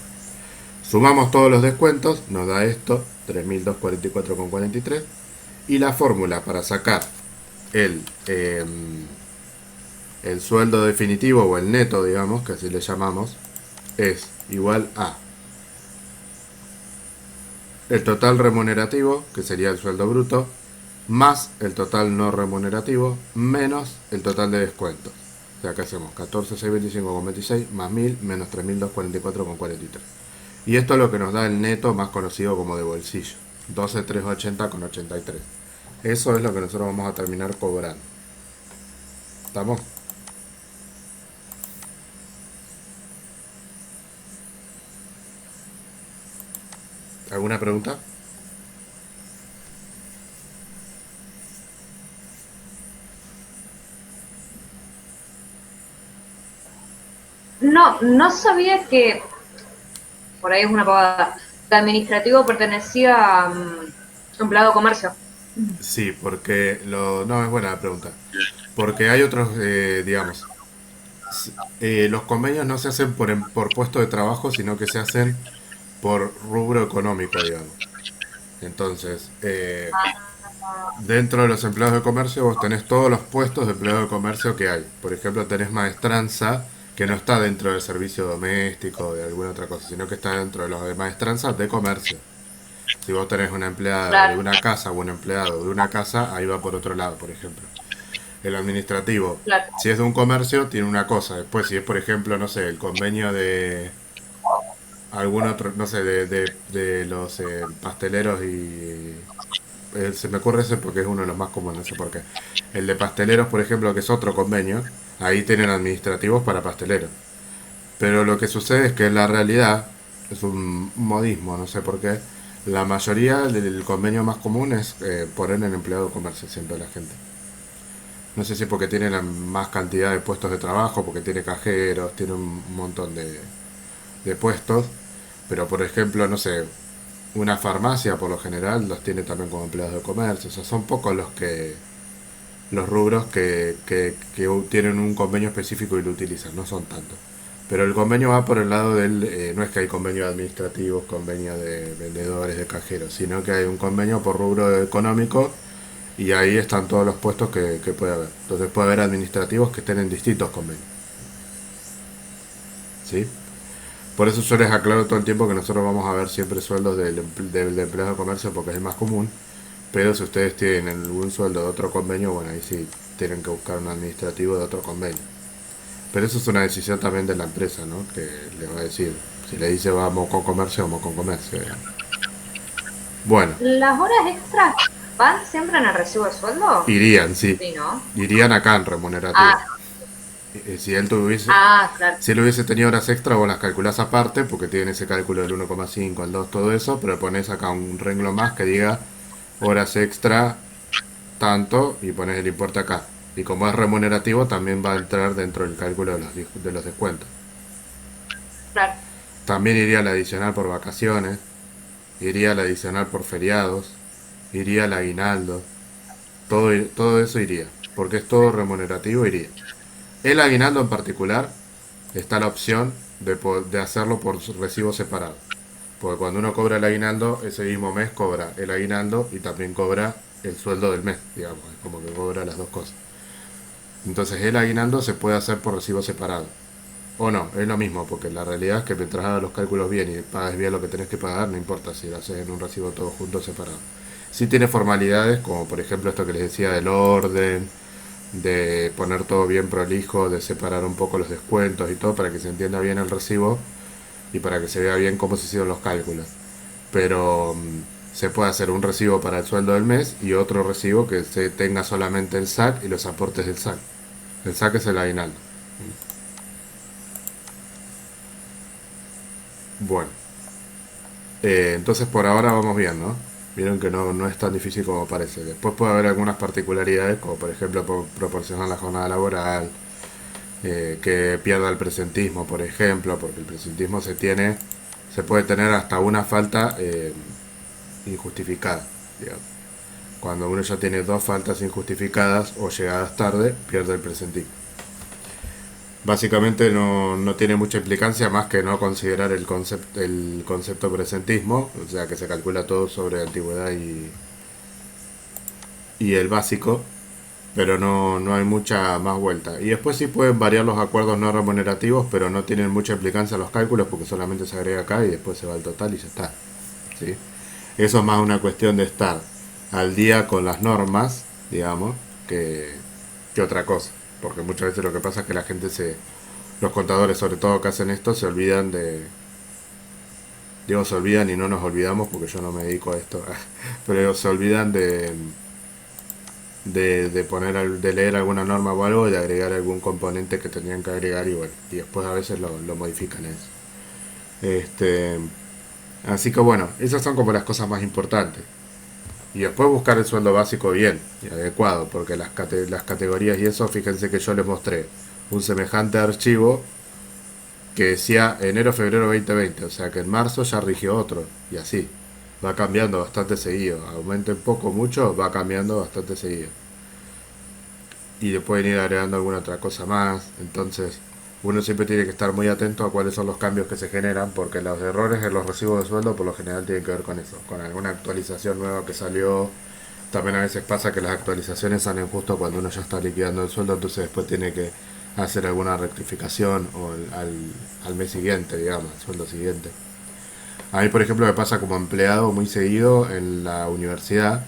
sumamos todos los descuentos, nos da esto, 3.244,43. Y la fórmula para sacar el sueldo definitivo o el neto, digamos, que así le llamamos, es igual a el total remunerativo, que sería el sueldo bruto, más el total no remunerativo, menos el total de descuentos. O sea que hacemos 14.625,26 más 1000 menos 3.244,43. Y esto es lo que nos da el neto más conocido como de bolsillo, 12.380,83. Eso es lo que nosotros vamos a terminar cobrando. ¿Estamos? ¿Alguna pregunta?
No, no sabía que, por ahí es una pavada, que administrativo pertenecía a empleado de comercio.
Sí, porque no es buena la pregunta. Porque hay otros, digamos, los convenios no se hacen por puesto de trabajo, sino que se hacen por rubro económico, digamos. Entonces, dentro de los empleados de comercio vos tenés todos los puestos de empleado de comercio que hay. Por ejemplo, tenés maestranza, que no está dentro del servicio doméstico o de alguna otra cosa, sino que está dentro de los de maestranza de comercio. Si vos tenés una empleada de
Claro,
una casa o un empleado de una casa, ahí va por otro lado, por ejemplo. El administrativo,
claro,
si es de un comercio, tiene una cosa. Después, si es, por ejemplo, no sé, el convenio de algún otro, no sé, de los pasteleros y... se me ocurre ese porque es uno de los más comunes, no sé por qué. El de pasteleros, por ejemplo, que es otro convenio, ahí tienen administrativos para pasteleros. Pero lo que sucede es que en la realidad, es un modismo, no sé por qué, la mayoría del convenio más común es poner en empleado de comercio siempre a la gente. No sé si porque tiene la más cantidad de puestos de trabajo, porque tiene cajeros, tiene un montón de puestos. Pero por ejemplo, no sé, una farmacia por lo general los tiene también como empleados de comercio. O sea, son pocos los rubros que tienen un convenio específico y lo utilizan, no son tantos. Pero el convenio va por el lado del... no es que hay convenios administrativos, convenios de vendedores, de cajeros, sino que hay un convenio por rubro económico y ahí están todos los puestos que puede haber. Entonces puede haber administrativos que estén en distintos convenios. ¿Sí? Por eso yo les aclaro todo el tiempo que nosotros vamos a ver siempre sueldos del empleado de comercio porque es el más común. Pero si ustedes tienen algún sueldo de otro convenio, bueno, ahí sí tienen que buscar un administrativo de otro convenio. Pero eso es una decisión también de la empresa, ¿no? Que les va a decir, si le dice vamos con comercio, vamos con comercio. Bueno,
¿las horas extras van siempre en el recibo de sueldo?
irían, sí.
Sí, ¿no?
Irían acá en remunerativo.
Ah,
Si él tuviese,
claro,
si él hubiese tenido horas extra, vos las calculás aparte, porque tiene ese cálculo del 1,5 al 2, todo eso, pero pones acá un renglón más que diga horas extra tanto y pones el importe acá. Y como es remunerativo, también va a entrar dentro del cálculo de los descuentos.
claro.
También iría el adicional por vacaciones, iría el adicional por feriados, iría el aguinaldo, todo eso iría, porque es todo remunerativo, iría. El aguinaldo en particular está la opción de hacerlo por recibo separado. Porque cuando uno cobra el aguinaldo, ese mismo mes cobra el aguinaldo y también cobra el sueldo del mes, digamos, es como que cobra las dos cosas. Entonces el aguinaldo se puede hacer por recibo separado. O no, es lo mismo, porque la realidad es que mientras hagas los cálculos bien y pagues bien lo que tenés que pagar, no importa si lo haces en un recibo todo junto o separado. Sí tiene formalidades, como por ejemplo esto que les decía del orden, de poner todo bien prolijo, de separar un poco los descuentos y todo para que se entienda bien el recibo y para que se vea bien cómo se hicieron los cálculos. Pero se puede hacer un recibo para el sueldo del mes y otro recibo que se tenga solamente el SAC y los aportes del SAC. El SAC es el aguinaldo. Bueno, entonces por ahora vamos bien, ¿no? Vieron que no es tan difícil como parece. Después puede haber algunas particularidades, como por ejemplo proporcionar la jornada laboral, que pierda el presentismo, por ejemplo, porque el presentismo se puede tener hasta una falta injustificada, digamos. Cuando uno ya tiene dos faltas injustificadas o llegadas tarde, pierde el presentismo. Básicamente no tiene mucha implicancia más que no considerar el concepto presentismo, o sea que se calcula todo sobre antigüedad y el básico, pero no hay mucha más vuelta. Y después sí pueden variar los acuerdos no remunerativos, pero no tienen mucha implicancia los cálculos porque solamente se agrega acá y después se va al total y ya está. ¿Sí? Eso es más una cuestión de estar al día con las normas, digamos, que otra cosa. Porque muchas veces lo que pasa es que la gente los contadores sobre todo que hacen esto, se olvidan digo se olvidan y no nos olvidamos porque yo no me dedico a esto, pero se olvidan de poner, de leer alguna norma o algo y de agregar algún componente que tenían que agregar y bueno, y después a veces lo modifican eso. Este, así que bueno, esas son como las cosas más importantes. Y después buscar el sueldo básico bien y adecuado, porque las categorías y eso, fíjense que yo les mostré un semejante archivo que decía enero-febrero 2020, o sea que en marzo ya rigió otro, y así. Va cambiando bastante seguido, aumente un poco, mucho, va cambiando bastante seguido. Y le pueden ir agregando alguna otra cosa más, entonces uno siempre tiene que estar muy atento a cuáles son los cambios que se generan, porque los errores en los recibos de sueldo por lo general tienen que ver con eso, con alguna actualización nueva que salió. También a veces pasa que las actualizaciones salen justo cuando uno ya está liquidando el sueldo, entonces después tiene que hacer alguna rectificación o al mes siguiente, digamos, al sueldo siguiente. A mí, por ejemplo, me pasa como empleado muy seguido en la universidad,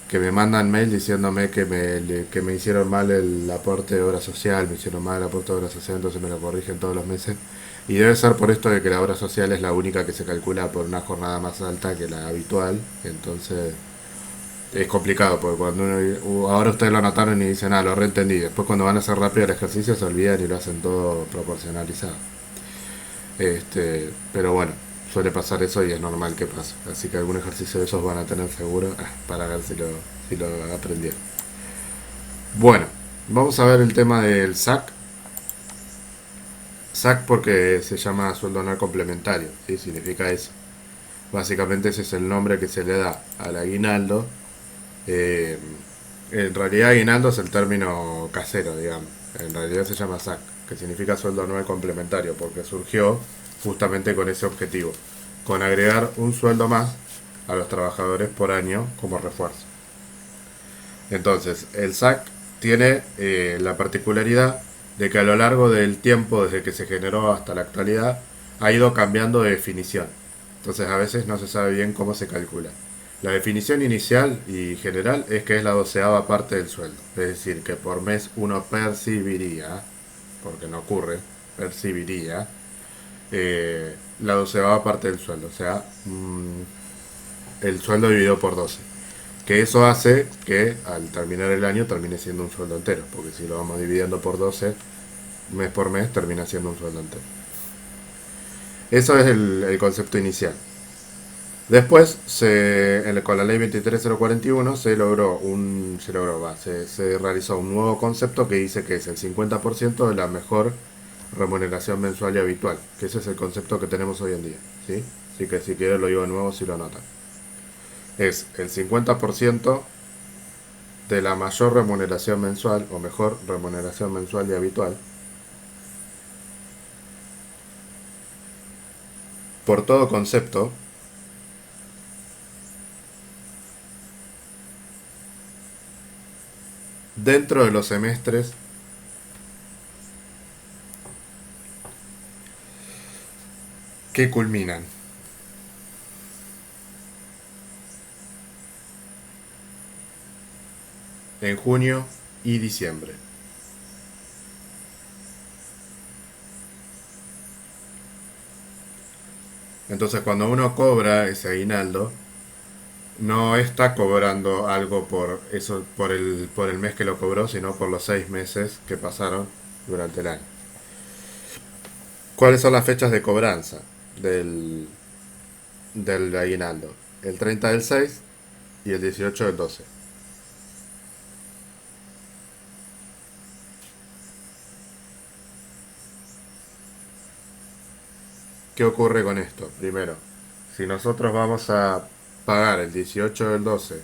que me mandan mail diciéndome que me hicieron mal el aporte de obra social, me hicieron mal el aporte de obra social, entonces me lo corrigen todos los meses. Y debe ser por esto de que la obra social es la única que se calcula por una jornada más alta que la habitual, entonces es complicado, porque cuando ahora ustedes lo anotaron y dicen, lo reentendí, después cuando van a hacer rápido el ejercicio se olvidan y lo hacen todo proporcionalizado. Pero bueno, suele pasar eso y es normal que pase. Así que algún ejercicio de esos van a tener seguro para ver si lo aprendieron. Bueno, vamos a ver el tema del SAC. SAC porque se llama sueldo anual complementario, ¿sí? Significa eso. Básicamente ese es el nombre que se le da al aguinaldo. Eh, en realidad aguinaldo es el término casero, digamos. En realidad se llama SAC, que significa sueldo anual complementario, porque surgió justamente con ese objetivo, con agregar un sueldo más a los trabajadores por año como refuerzo. Entonces, el SAC tiene la particularidad de que a lo largo del tiempo, desde que se generó hasta la actualidad, ha ido cambiando de definición. Entonces, a veces no se sabe bien cómo se calcula. La definición inicial y general es que es la 12ª parte del sueldo. Es decir, que por mes uno percibiría, porque no ocurre, percibiría la 12ª parte del sueldo. O sea, el sueldo dividido por 12. Que eso hace que al terminar el año termine siendo un sueldo entero. Porque si lo vamos dividiendo por 12, mes por mes, termina siendo un sueldo entero. Eso es el concepto inicial. Después, con la ley 23041 se realizó un nuevo concepto que dice que es el 50% de la mejor remuneración mensual y habitual, que ese es el concepto que tenemos hoy en día, ¿sí? Así que si quieren lo digo de nuevo si lo anotan. Es el 50% de la mayor remuneración mensual o mejor remuneración mensual y habitual por todo concepto dentro de los semestres que culminan en junio y diciembre. Entonces cuando uno cobra ese aguinaldo, no está cobrando algo por eso, por el mes que lo cobró, sino por los 6 meses que pasaron durante el año. ¿Cuáles son las fechas de cobranza del aguinaldo? El 30 del 6 y el 18 del 12. ¿Qué ocurre con esto? Primero, si nosotros vamos a pagar el 18 del 12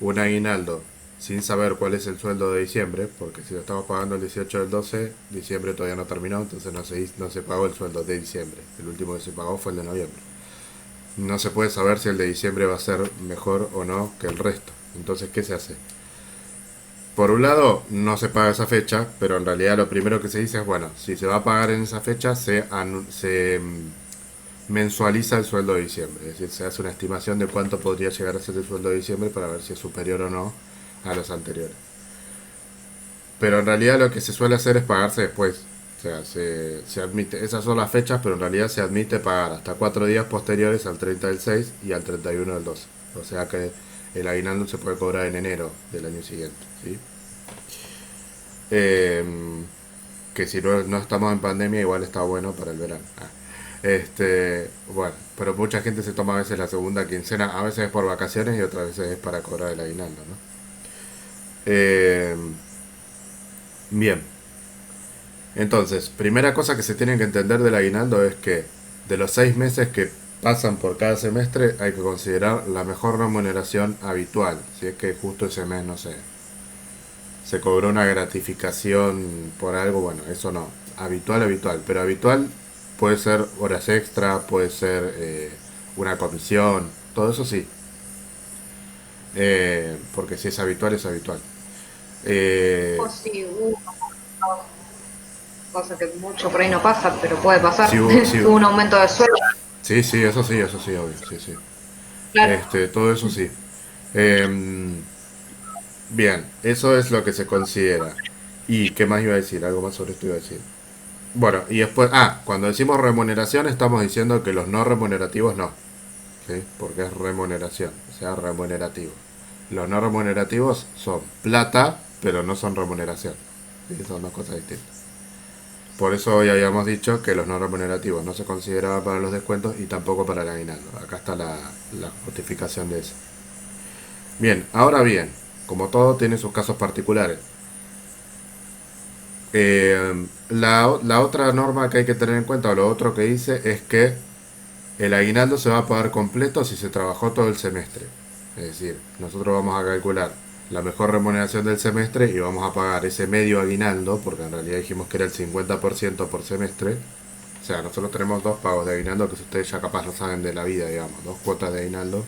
un aguinaldo sin saber cuál es el sueldo de diciembre, porque si lo estamos pagando el 18 del 12, diciembre todavía no terminó, entonces no se pagó el sueldo de diciembre. El último que se pagó fue el de noviembre. No se puede saber si el de diciembre va a ser mejor o no que el resto. Entonces, ¿qué se hace? Por un lado, no se paga esa fecha, pero en realidad lo primero que se dice es, bueno, si se va a pagar en esa fecha, mensualiza el sueldo de diciembre. Es decir, se hace una estimación de cuánto podría llegar a ser el sueldo de diciembre para ver si es superior o no a los anteriores. Pero en realidad lo que se suele hacer es pagarse después. O sea, se admite, esas son las fechas, pero en realidad se admite pagar hasta 4 días posteriores al 30 del 6 y al 31 del 12. O sea que el aguinaldo se puede cobrar en enero del año siguiente. ¿Sí? Eh, que si no estamos en pandemia, igual está bueno para el verano. Bueno, pero mucha gente se toma a veces la segunda quincena, a veces es por vacaciones y otras veces es para cobrar el aguinaldo, ¿no? Eh, bien, entonces, primera cosa que se tiene que entender del aguinaldo es que de los 6 meses que pasan por cada semestre hay que considerar la mejor remuneración habitual. Si es que justo ese mes, no sé, se cobró una gratificación por algo, bueno, eso no. Habitual, habitual. Pero habitual puede ser horas extra, puede ser una comisión, todo eso sí. Porque si es habitual, es habitual.
O
Eh,
si cosa que mucho por ahí no pasa, pero puede pasar.
si hubo, si,
Hubo un aumento de sueldo.
sí, sí, eso sí, obvio, sí, sí.
Claro.
Todo eso sí. Eh, bien, eso es lo que se considera. ¿Y qué más iba a decir? Algo más sobre esto iba a decir. Bueno, y después, cuando decimos remuneración estamos diciendo que los no remunerativos no, ¿sí? Porque es remuneración, o sea, remunerativo. Los no remunerativos son plata, pero no son remuneración, ¿sí? Son dos cosas distintas. Por eso hoy habíamos dicho que los no remunerativos no se consideraban para los descuentos y tampoco para el aguinaldo. Acá está la justificación de eso. Bien, ahora bien, como todo tiene sus casos particulares. La otra norma que hay que tener en cuenta, o lo otro que dice, es que el aguinaldo se va a pagar completo si se trabajó todo el semestre. Es decir, nosotros vamos a calcular la mejor remuneración del semestre y vamos a pagar ese medio aguinaldo, porque en realidad dijimos que era el 50% por semestre. O sea, nosotros tenemos dos pagos de aguinaldo que si ustedes ya capaz lo saben de la vida, digamos, dos cuotas de aguinaldo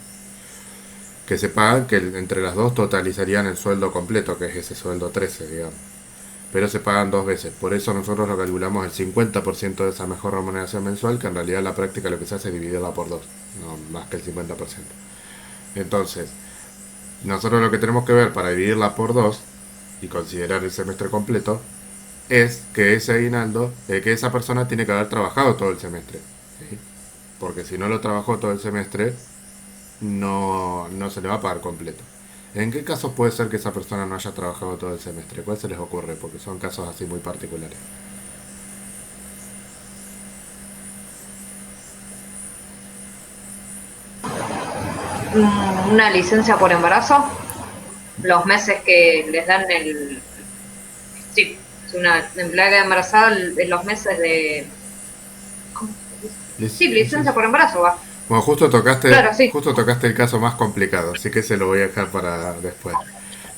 que se pagan, que entre las dos totalizarían el sueldo completo, que es ese sueldo 13, digamos. Pero se pagan dos veces. Por eso nosotros lo calculamos el 50% de esa mejor remuneración mensual, que en realidad en la práctica lo que se hace es dividirla por dos, no más que el 50%. Entonces, nosotros lo que tenemos que ver para dividirla por dos y considerar el semestre completo es que ese aguinaldo, que esa persona tiene que haber trabajado todo el semestre. ¿Sí? Porque si no lo trabajó todo el semestre, no se le va a pagar completo. ¿En qué casos puede ser que esa persona no haya trabajado todo el semestre? ¿Cuál se les ocurre? Porque son casos así muy particulares.
Una licencia por embarazo, los meses que les dan el... Sí, es una empleada embarazada en los meses de... ¿Cómo se dice? Sí, licencia por embarazo va.
Bueno,
Claro, sí.
justo tocaste el caso más complicado, así que se lo voy a dejar para después.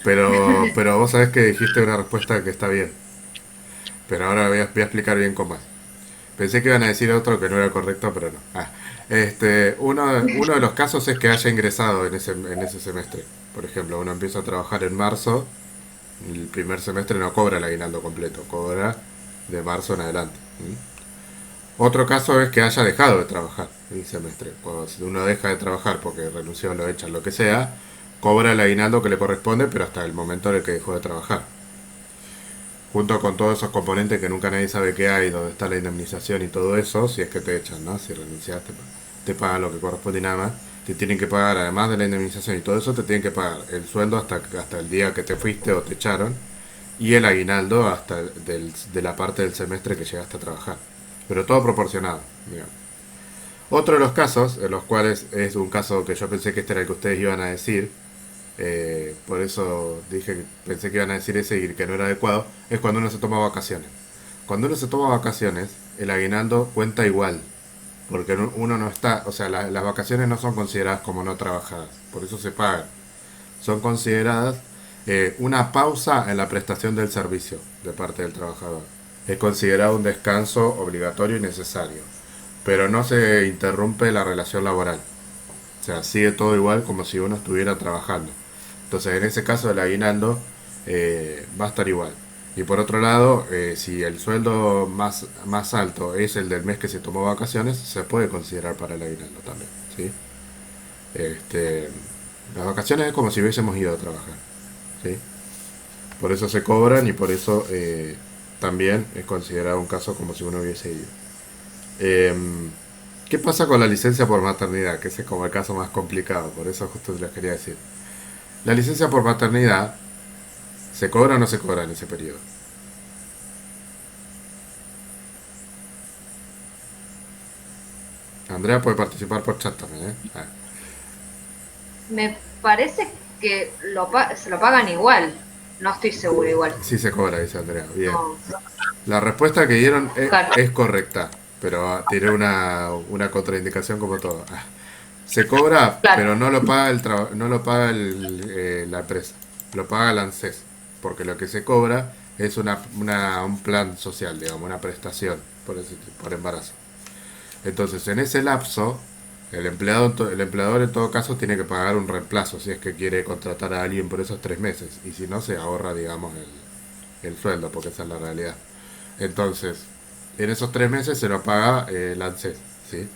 Pero vos sabés que dijiste una respuesta que está bien. Pero ahora voy a explicar bien cómo es. Pensé que iban a decir otro que no era correcto, pero no. Uno de los casos es que haya ingresado en ese semestre. Por ejemplo, uno empieza a trabajar en marzo, el primer semestre no cobra el aguinaldo completo, cobra de marzo en adelante. Otro caso es que haya dejado de trabajar el semestre. Cuando uno deja de trabajar porque renunció, lo echan, lo que sea, cobra el aguinaldo que le corresponde, pero hasta el momento en el que dejó de trabajar. Junto con todos esos componentes que nunca nadie sabe qué hay, donde está la indemnización y todo eso, si es que te echan, ¿no? Si renunciaste, te pagan lo que corresponde y nada más. Te tienen que pagar, además de la indemnización y todo eso, te tienen que pagar el sueldo hasta el día que te fuiste o te echaron y el aguinaldo hasta de la parte del semestre que llegaste a trabajar. Pero todo proporcionado, digamos. Otro de los casos, en los cuales es un caso que yo pensé que este era el que ustedes iban a decir, por eso dije que pensé que iban a decir ese y que no era adecuado, es cuando uno se toma vacaciones. Cuando uno se toma vacaciones, el aguinaldo cuenta igual, porque uno no está, o sea, las vacaciones no son consideradas como no trabajadas, por eso se pagan. Son consideradas una pausa en la prestación del servicio de parte del trabajador. Es considerado un descanso obligatorio y necesario, pero no se interrumpe la relación laboral. O sea, sigue todo igual como si uno estuviera trabajando. Entonces, en ese caso, el aguinaldo va a estar igual. Y por otro lado, si el sueldo más alto es el del mes que se tomó vacaciones, se puede considerar para el aguinaldo también, ¿sí? Este, las vacaciones es como si hubiésemos ido a trabajar, ¿sí? Por eso se cobran y por eso también es considerado un caso como si uno hubiese ido. Em, ¿Qué pasa con la licencia por maternidad? Que ese es como el caso más complicado, por eso justo les quería decir. La licencia por maternidad, ¿se cobra o no se cobra en ese periodo? Andrea puede participar por chat también, ¿eh? Ah,
Me parece que se lo pagan igual. No estoy seguro igual.
sí se cobra, dice Andrea. Bien.
No,
La respuesta que dieron
claro,
es correcta, pero tiene una contraindicación como todo. Ah, se cobra, pero
claro,
no lo paga no lo paga la empresa, lo paga el ANSES, porque lo que se cobra es un plan social, digamos, una prestación por embarazo. Entonces, en ese lapso, el empleador en todo caso tiene que pagar un reemplazo si es que quiere contratar a alguien por esos 3 meses, y si no, se ahorra, digamos, el sueldo, porque esa es la realidad. Entonces, en esos 3 meses se lo paga el ANSES, ¿sí?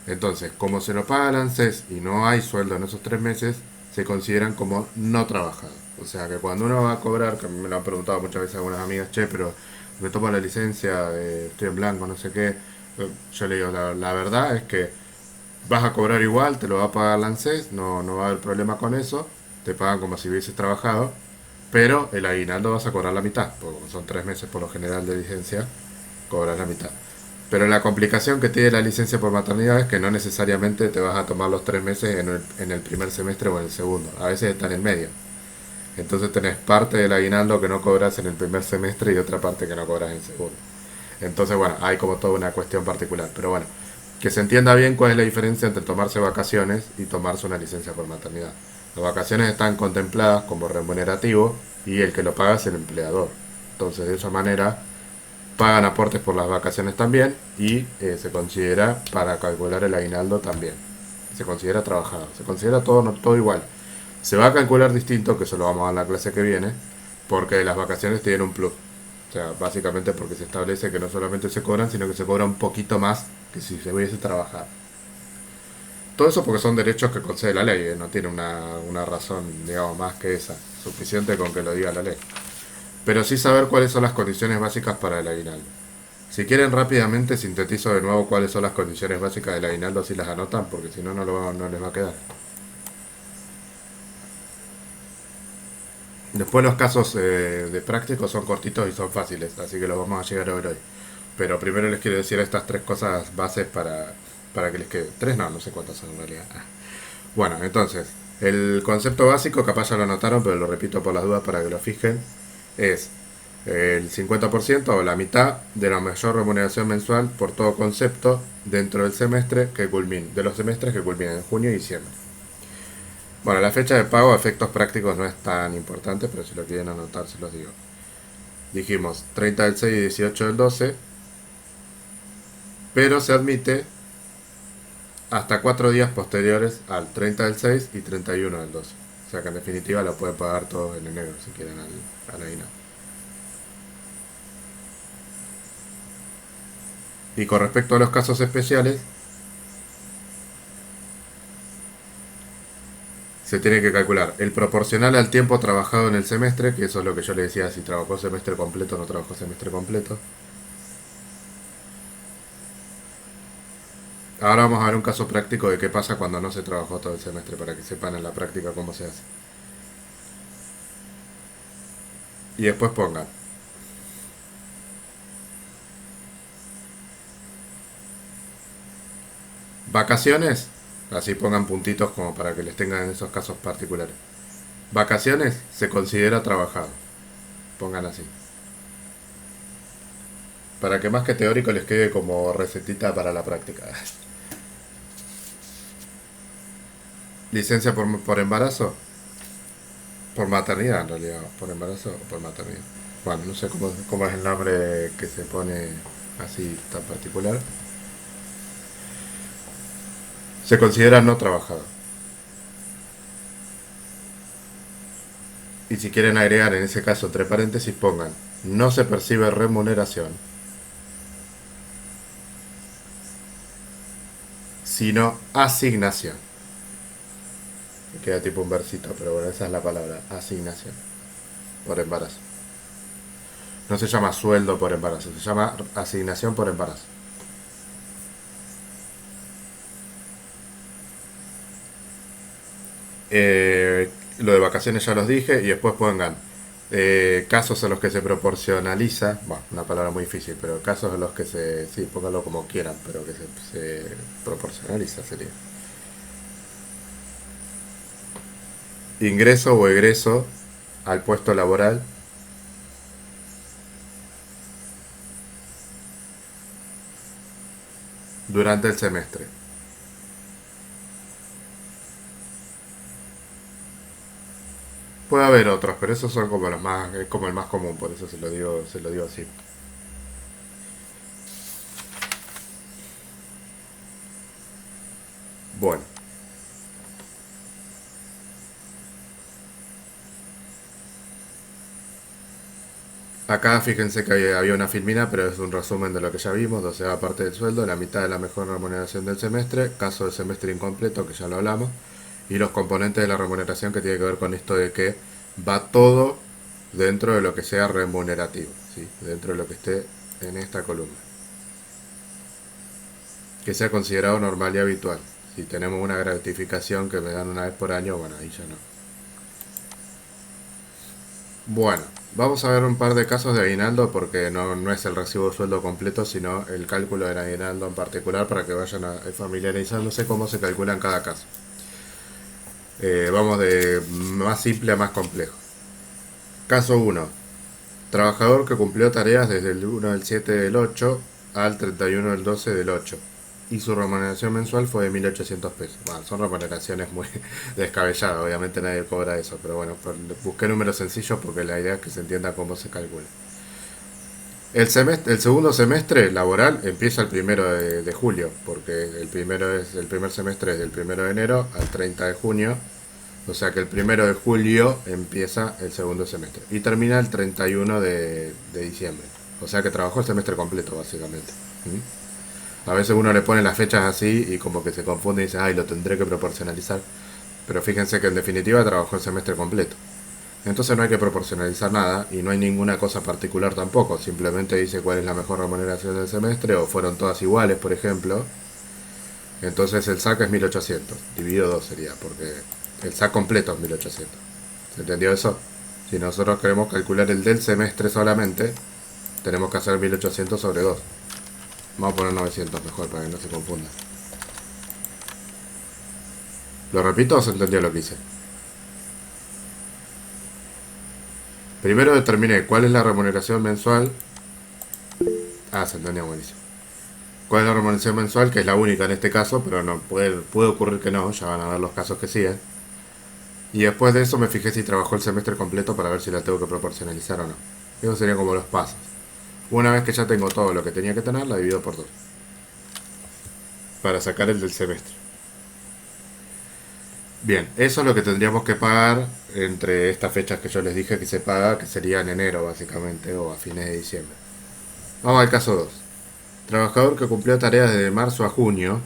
Entonces, como se lo paga el ANSES y no hay sueldo en esos 3 meses, se consideran como no trabajados. O sea que cuando uno va a cobrar, que me lo han preguntado muchas veces algunas amigas, che, pero me tomo la licencia, estoy en blanco, no sé qué. Yo le digo, la verdad es que vas a cobrar igual, te lo va a pagar el ANSES, no va a haber problema con eso, te pagan como si hubieses trabajado, pero el aguinaldo vas a cobrar la mitad, porque como son 3 meses por lo general de licencia, cobras la mitad. Pero la complicación que tiene la licencia por maternidad es que no necesariamente te vas a tomar los 3 meses en el primer semestre o en el segundo. A veces está en el medio. Entonces tenés parte del aguinaldo que no cobras en el primer semestre y otra parte que no cobras en el segundo. Entonces, bueno, hay como toda una cuestión particular. Pero bueno, que se entienda bien cuál es la diferencia entre tomarse vacaciones y tomarse una licencia por maternidad. Las vacaciones están contempladas como remunerativo y el que lo paga es el empleador. Entonces, de esa manera, pagan aportes por las vacaciones también y se considera para calcular el aguinaldo también. Se considera trabajado, se considera todo, todo igual. Se va a calcular distinto, que eso lo vamos a ver en la clase que viene, porque las vacaciones tienen un plus. O sea, básicamente porque se establece que no solamente se cobran, sino que se cobra un poquito más que si se hubiese trabajado. Todo eso porque son derechos que concede la ley, no tiene una razón, digamos, más que esa, suficiente con que lo diga la ley. Pero sí saber cuáles son las condiciones básicas para el aguinaldo. Si quieren rápidamente sintetizo de nuevo cuáles son las condiciones básicas del aguinaldo, si las anotan, porque si no, no les va a quedar. Después los casos de prácticos son cortitos y son fáciles, así que los vamos a llegar a ver hoy. Pero primero les quiero decir estas 3 cosas bases para que les quede. Tres no sé cuántas son en realidad. Bueno, entonces, el concepto básico, capaz ya lo anotaron, pero lo repito por las dudas para que lo fijen, es el 50% o la mitad de la mayor remuneración mensual por todo concepto dentro del semestre que culmine, de los semestres que culminen en junio y diciembre. Bueno, la fecha de pago a efectos prácticos no es tan importante, pero si lo quieren anotar se los digo. Dijimos 30 del 6 y 18 del 12, pero se admite hasta 4 días posteriores al 30 del 6 y 31 del 12. O sea que en definitiva lo pueden pagar todo en enero si quieren al aguinaldo. Y con respecto a los casos especiales, se tiene que calcular el proporcional al tiempo trabajado en el semestre, que eso es lo que yo le decía, si trabajó semestre completo o no trabajó semestre completo. Ahora vamos a ver un caso práctico de qué pasa cuando no se trabajó todo el semestre, para que sepan en la práctica cómo se hace. Y después pongan vacaciones, así pongan puntitos como para que les tengan en esos casos particulares. Vacaciones se considera trabajado, pongan así. Para que más que teórico les quede como recetita para la práctica. Licencia por embarazo, por maternidad en realidad, por embarazo o por maternidad. Bueno, no sé cómo es el nombre que se pone así tan particular. Se considera no trabajado. Y si quieren agregar en ese caso entre paréntesis pongan no se percibe remuneración, sino asignación. Me queda tipo un versito, pero bueno, esa es la palabra, asignación, por embarazo. No se llama sueldo por embarazo, se llama asignación por embarazo. Lo de vacaciones ya los dije y después pongan casos en los que se proporcionaliza, bueno, una palabra muy difícil, pero casos en los que se, sí, pónganlo como quieran, pero que se proporcionaliza sería. Ingreso o egreso al puesto laboral durante el semestre. Puede haber otros, pero esos son como los más, es como el más común, por eso se lo digo así. Bueno, acá fíjense que había una filmina, pero es un resumen de lo que ya vimos, 12ª parte del sueldo, la mitad de la mejor remuneración del semestre, caso de semestre incompleto, que ya lo hablamos, y los componentes de la remuneración que tiene que ver con esto de que va todo dentro de lo que sea remunerativo, ¿sí? Dentro de lo que esté en esta columna. Que sea considerado normal y habitual. Si tenemos una gratificación que me dan una vez por año, bueno, ahí ya no. Bueno, vamos a ver un par de casos de aguinaldo porque no es el recibo de sueldo completo, sino el cálculo del aguinaldo en particular para que vayan familiarizándose cómo se calcula en cada caso. Vamos de más simple a más complejo. Caso 1. Trabajador que cumplió tareas desde el 1 del 7 del 8 al 31 del 12 del 8 y su remuneración mensual fue de 1.800 pesos. Bueno, son remuneraciones muy descabelladas, obviamente nadie cobra eso, pero bueno, busqué números sencillos porque la idea es que se entienda cómo se calcula. El segundo semestre laboral empieza el 1 de julio, porque el primer semestre es del 1 de enero al 30 de junio, o sea que el 1 de julio empieza el segundo semestre y termina el 31 de diciembre. O sea que trabajó el semestre completo, básicamente. A veces uno le pone las fechas así y como que se confunde y dice, ay, lo tendré que proporcionalizar. Pero fíjense que en definitiva trabajó el semestre completo. Entonces no hay que proporcionalizar nada y no hay ninguna cosa particular tampoco. Simplemente dice cuál es la mejor remuneración del semestre o fueron todas iguales, por ejemplo. Entonces el SAC es 1800. Dividido 2 sería, porque el SAC completo es 1800. ¿Se entendió eso? Si nosotros queremos calcular el del semestre solamente, tenemos que hacer 1800 sobre 2. Vamos a poner 900 mejor para que no se confunda. ¿Lo repito o se entendió lo que hice? Primero determiné cuál es la remuneración mensual. Ah, se entendió, buenísimo. ¿Cuál es la remuneración mensual? Que es la única en este caso, pero no puede ocurrir que no, ya van a ver los casos que siguen. Y después de eso me fijé si trabajó el semestre completo para ver si la tengo que proporcionalizar o no. Esos serían como los pasos. Una vez que ya tengo todo lo que tenía que tener, la divido por 2. Para sacar el del semestre. Bien, eso es lo que tendríamos que pagar entre estas fechas que yo les dije que se paga, que sería en enero básicamente, o a fines de diciembre. Vamos al caso 2. Trabajador que cumplió tareas desde marzo a junio,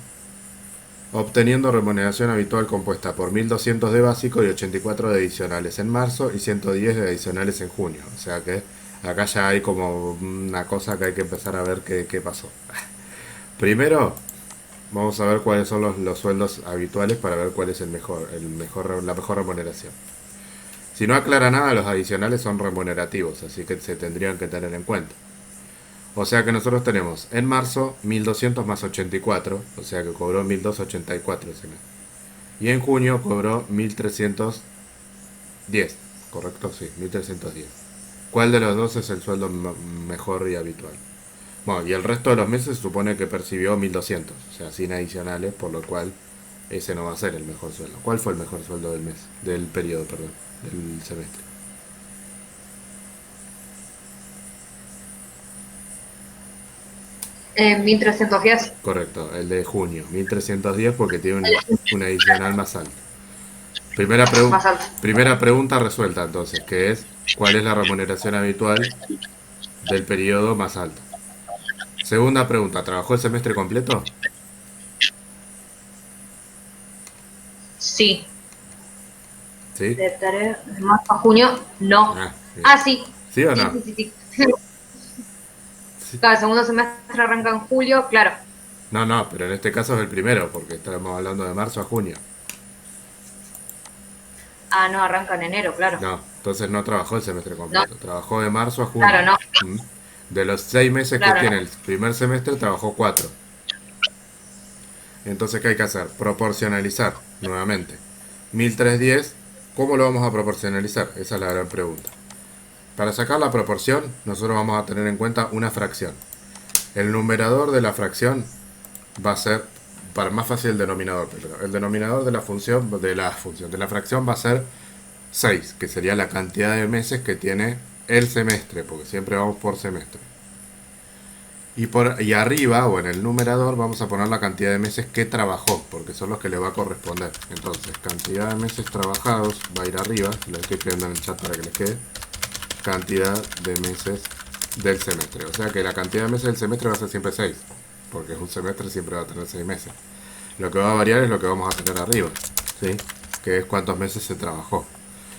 obteniendo remuneración habitual compuesta por 1.200 de básico y 84 de adicionales en marzo y 110 de adicionales en junio. O sea que acá ya hay como una cosa que hay que empezar a ver qué pasó. Primero, vamos a ver cuáles son los sueldos habituales para ver cuál es la mejor remuneración. Si no aclara nada, los adicionales son remunerativos, así que se tendrían que tener en cuenta. O sea que nosotros tenemos en marzo 1.200 más 84, o sea que cobró 1.284 ese mes. Y en junio cobró 1.310, ¿correcto? Sí, 1.310. ¿Cuál de los dos es el sueldo mejor y habitual? Bueno, y el resto de los meses se supone que percibió 1.200, o sea, sin adicionales, por lo cual ese no va a ser el mejor sueldo. ¿Cuál fue el mejor sueldo del mes? Del periodo, perdón, del semestre.
1310.
Correcto, el de junio, 1.310 porque tiene un adicional más alto. Primera,
Más alto.
primera pregunta resuelta entonces, que es ¿cuál es la remuneración habitual del periodo más alto. Segunda pregunta, ¿trabajó el semestre completo?
Sí.
¿Sí?
De marzo a junio, no.
Ah, bien.
Ah, sí.
¿Sí o
Sí,
no?
sí, sí, sí. Claro, el segundo semestre arranca en julio, claro.
No, no, pero en este caso es el primero, porque estamos hablando de marzo a junio.
Ah, no, arranca en enero, claro.
No, entonces no trabajó el semestre
No,
completo, trabajó de marzo a junio.
claro, no,
¿Mm? De los 6 meses que
claro,
tiene
no.
el primer semestre, trabajó 4. Entonces, ¿qué hay que hacer? Proporcionalizar, nuevamente. 1310, ¿cómo lo vamos a proporcionalizar? Esa es la gran pregunta. Para sacar la proporción, nosotros vamos a tener en cuenta una fracción. El numerador de la fracción va a ser, para más fácil el denominador, pero el denominador de la fracción va a ser 6, que sería la cantidad de meses que tiene el semestre, porque siempre vamos por semestre. Y arriba, o en el numerador, vamos a poner la cantidad de meses que trabajó, porque son los que le va a corresponder. Entonces, cantidad de meses trabajados va a ir arriba, lo estoy escribiendo en el chat para que les quede. Cantidad de meses del semestre. O sea que la cantidad de meses del semestre va a ser siempre 6, porque es un semestre, siempre va a tener 6 meses. Lo que va a variar es lo que vamos a tener arriba, ¿sí? Que es cuántos meses se trabajó.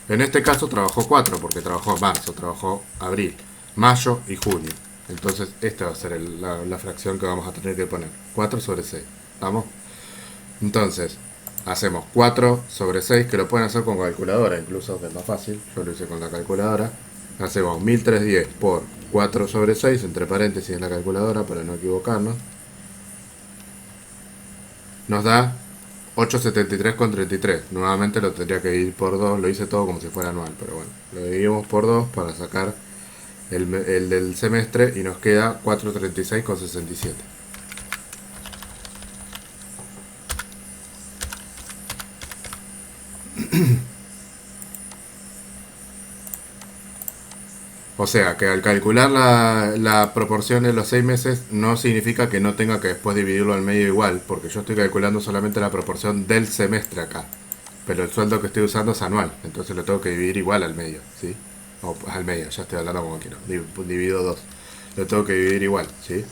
En este caso trabajó 4, porque trabajó marzo, trabajó abril, mayo y junio. Entonces esta va a ser la fracción que vamos a tener que poner. 4 sobre 6. ¿Vamos? Entonces, hacemos 4 sobre 6, que lo pueden hacer con calculadora, incluso que es más fácil. Yo lo hice con la calculadora. Hacemos 1310 por 4 sobre 6, entre paréntesis en la calculadora para no equivocarnos. Nos da 873,33. Nuevamente lo tendría que dividir por 2. Lo hice todo como si fuera anual, pero bueno. Lo dividimos por 2 para sacar el del semestre y nos queda 436,67. O sea, que al calcular la proporción de los 6 meses no significa que no tenga que después dividirlo al medio igual, porque yo estoy calculando solamente la proporción del semestre acá. Pero el sueldo que estoy usando es anual, entonces lo tengo que dividir igual al medio, ¿sí? O al medio, ya estoy hablando como quiero. Divido 2. Lo tengo que dividir igual, ¿sí?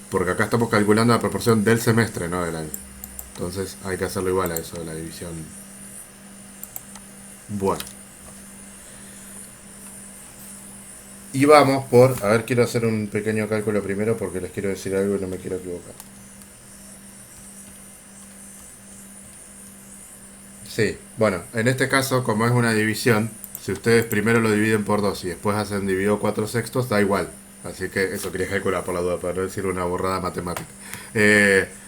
Porque acá estamos calculando la proporción del semestre, no del año. Entonces hay que hacerlo igual a eso, la división. Bueno. Y vamos por, a ver, quiero hacer un pequeño cálculo primero porque les quiero decir algo y no me quiero equivocar. Sí, bueno, en este caso, como es una división, si ustedes primero lo dividen por 2 y después hacen dividido 4 sextos, da igual. Así que eso quería calcular por la duda, para no decir una borrada matemática.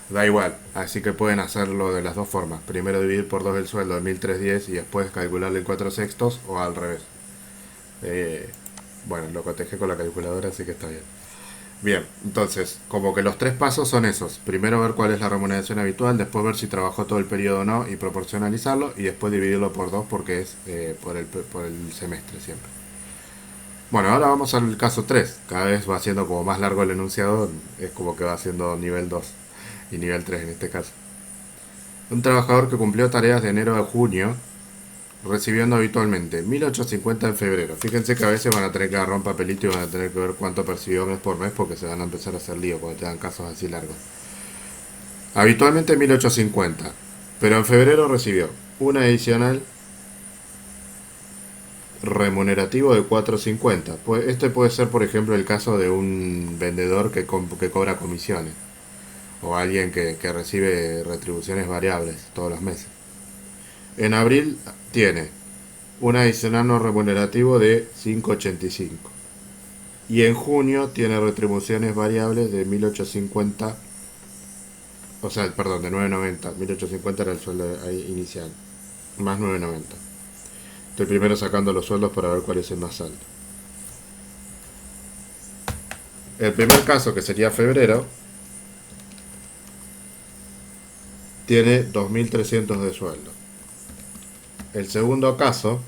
Da igual, así que pueden hacerlo de las dos formas. Primero dividir por 2 el sueldo de 1310 y después calcularle en 4 sextos o al revés. Eh, bueno, lo cotejé con la calculadora, así que está bien. Bien, entonces, como que los tres pasos son esos. Primero ver cuál es la remuneración habitual, después ver si trabajó todo el periodo o no y proporcionalizarlo, y después dividirlo por 2 porque es por el semestre siempre. Bueno, ahora vamos al caso 3. Cada vez va siendo como más largo el enunciado, es como que va siendo nivel 2 y nivel 3 en este caso. Un trabajador que cumplió tareas de enero a junio recibiendo habitualmente 1850 en febrero. Fíjense que a veces van a tener que agarrar un papelito y van a tener que ver cuánto percibió mes por mes porque se van a empezar a hacer lío cuando te dan casos así largos. Habitualmente 1850, pero en febrero recibió un adicional remunerativo de 450. Pues este puede ser, por ejemplo, el caso de un vendedor que cobra comisiones o alguien que recibe retribuciones variables todos los meses. En abril tiene un adicional no remunerativo de 585. Y en junio tiene retribuciones variables de 1850, o sea, perdón, de 990. 1850 era el sueldo inicial, más 990. Estoy primero sacando los sueldos para ver cuál es el más alto. El primer caso, que sería febrero, tiene 2300 de sueldo. El segundo caso,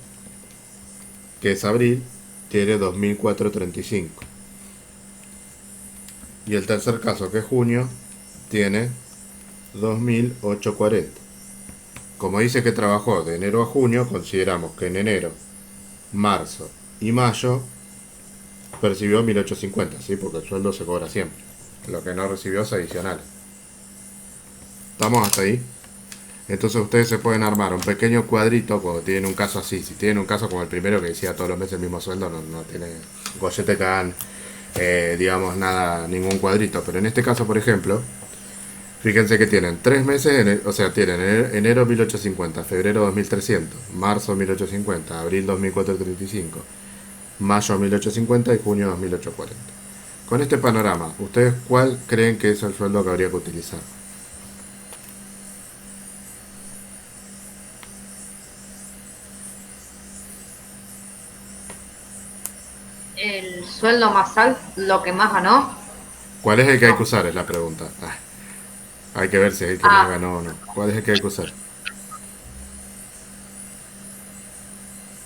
que es abril, tiene 2435. Y el tercer caso, que es junio, tiene 2840. Como dice que trabajó de enero a junio, consideramos que en enero, marzo y mayo percibió 1850, ¿sí? Porque el sueldo se cobra siempre. Lo que no recibió es adicional. ¿Estamos hasta ahí? Entonces ustedes se pueden armar un pequeño cuadrito cuando tienen un caso así. Si tienen un caso como el primero que decía todos los meses el mismo sueldo, no tiene gollete que hagan, digamos, nada, ningún cuadrito. Pero en este caso, por ejemplo, fíjense que tienen 3 meses, o sea, tienen enero 1850, febrero 2300, marzo 1850, abril 2435, mayo 1850 y junio 2840. Con este panorama, ¿ustedes cuál creen que es el sueldo que habría que utilizar?
El sueldo más alto, lo que más ganó.
¿Cuál es el que hay que
No.
usar? Es la pregunta. Hay que ver si es el que más
Ah,
ganó o no. ¿Cuál es el que hay que usar?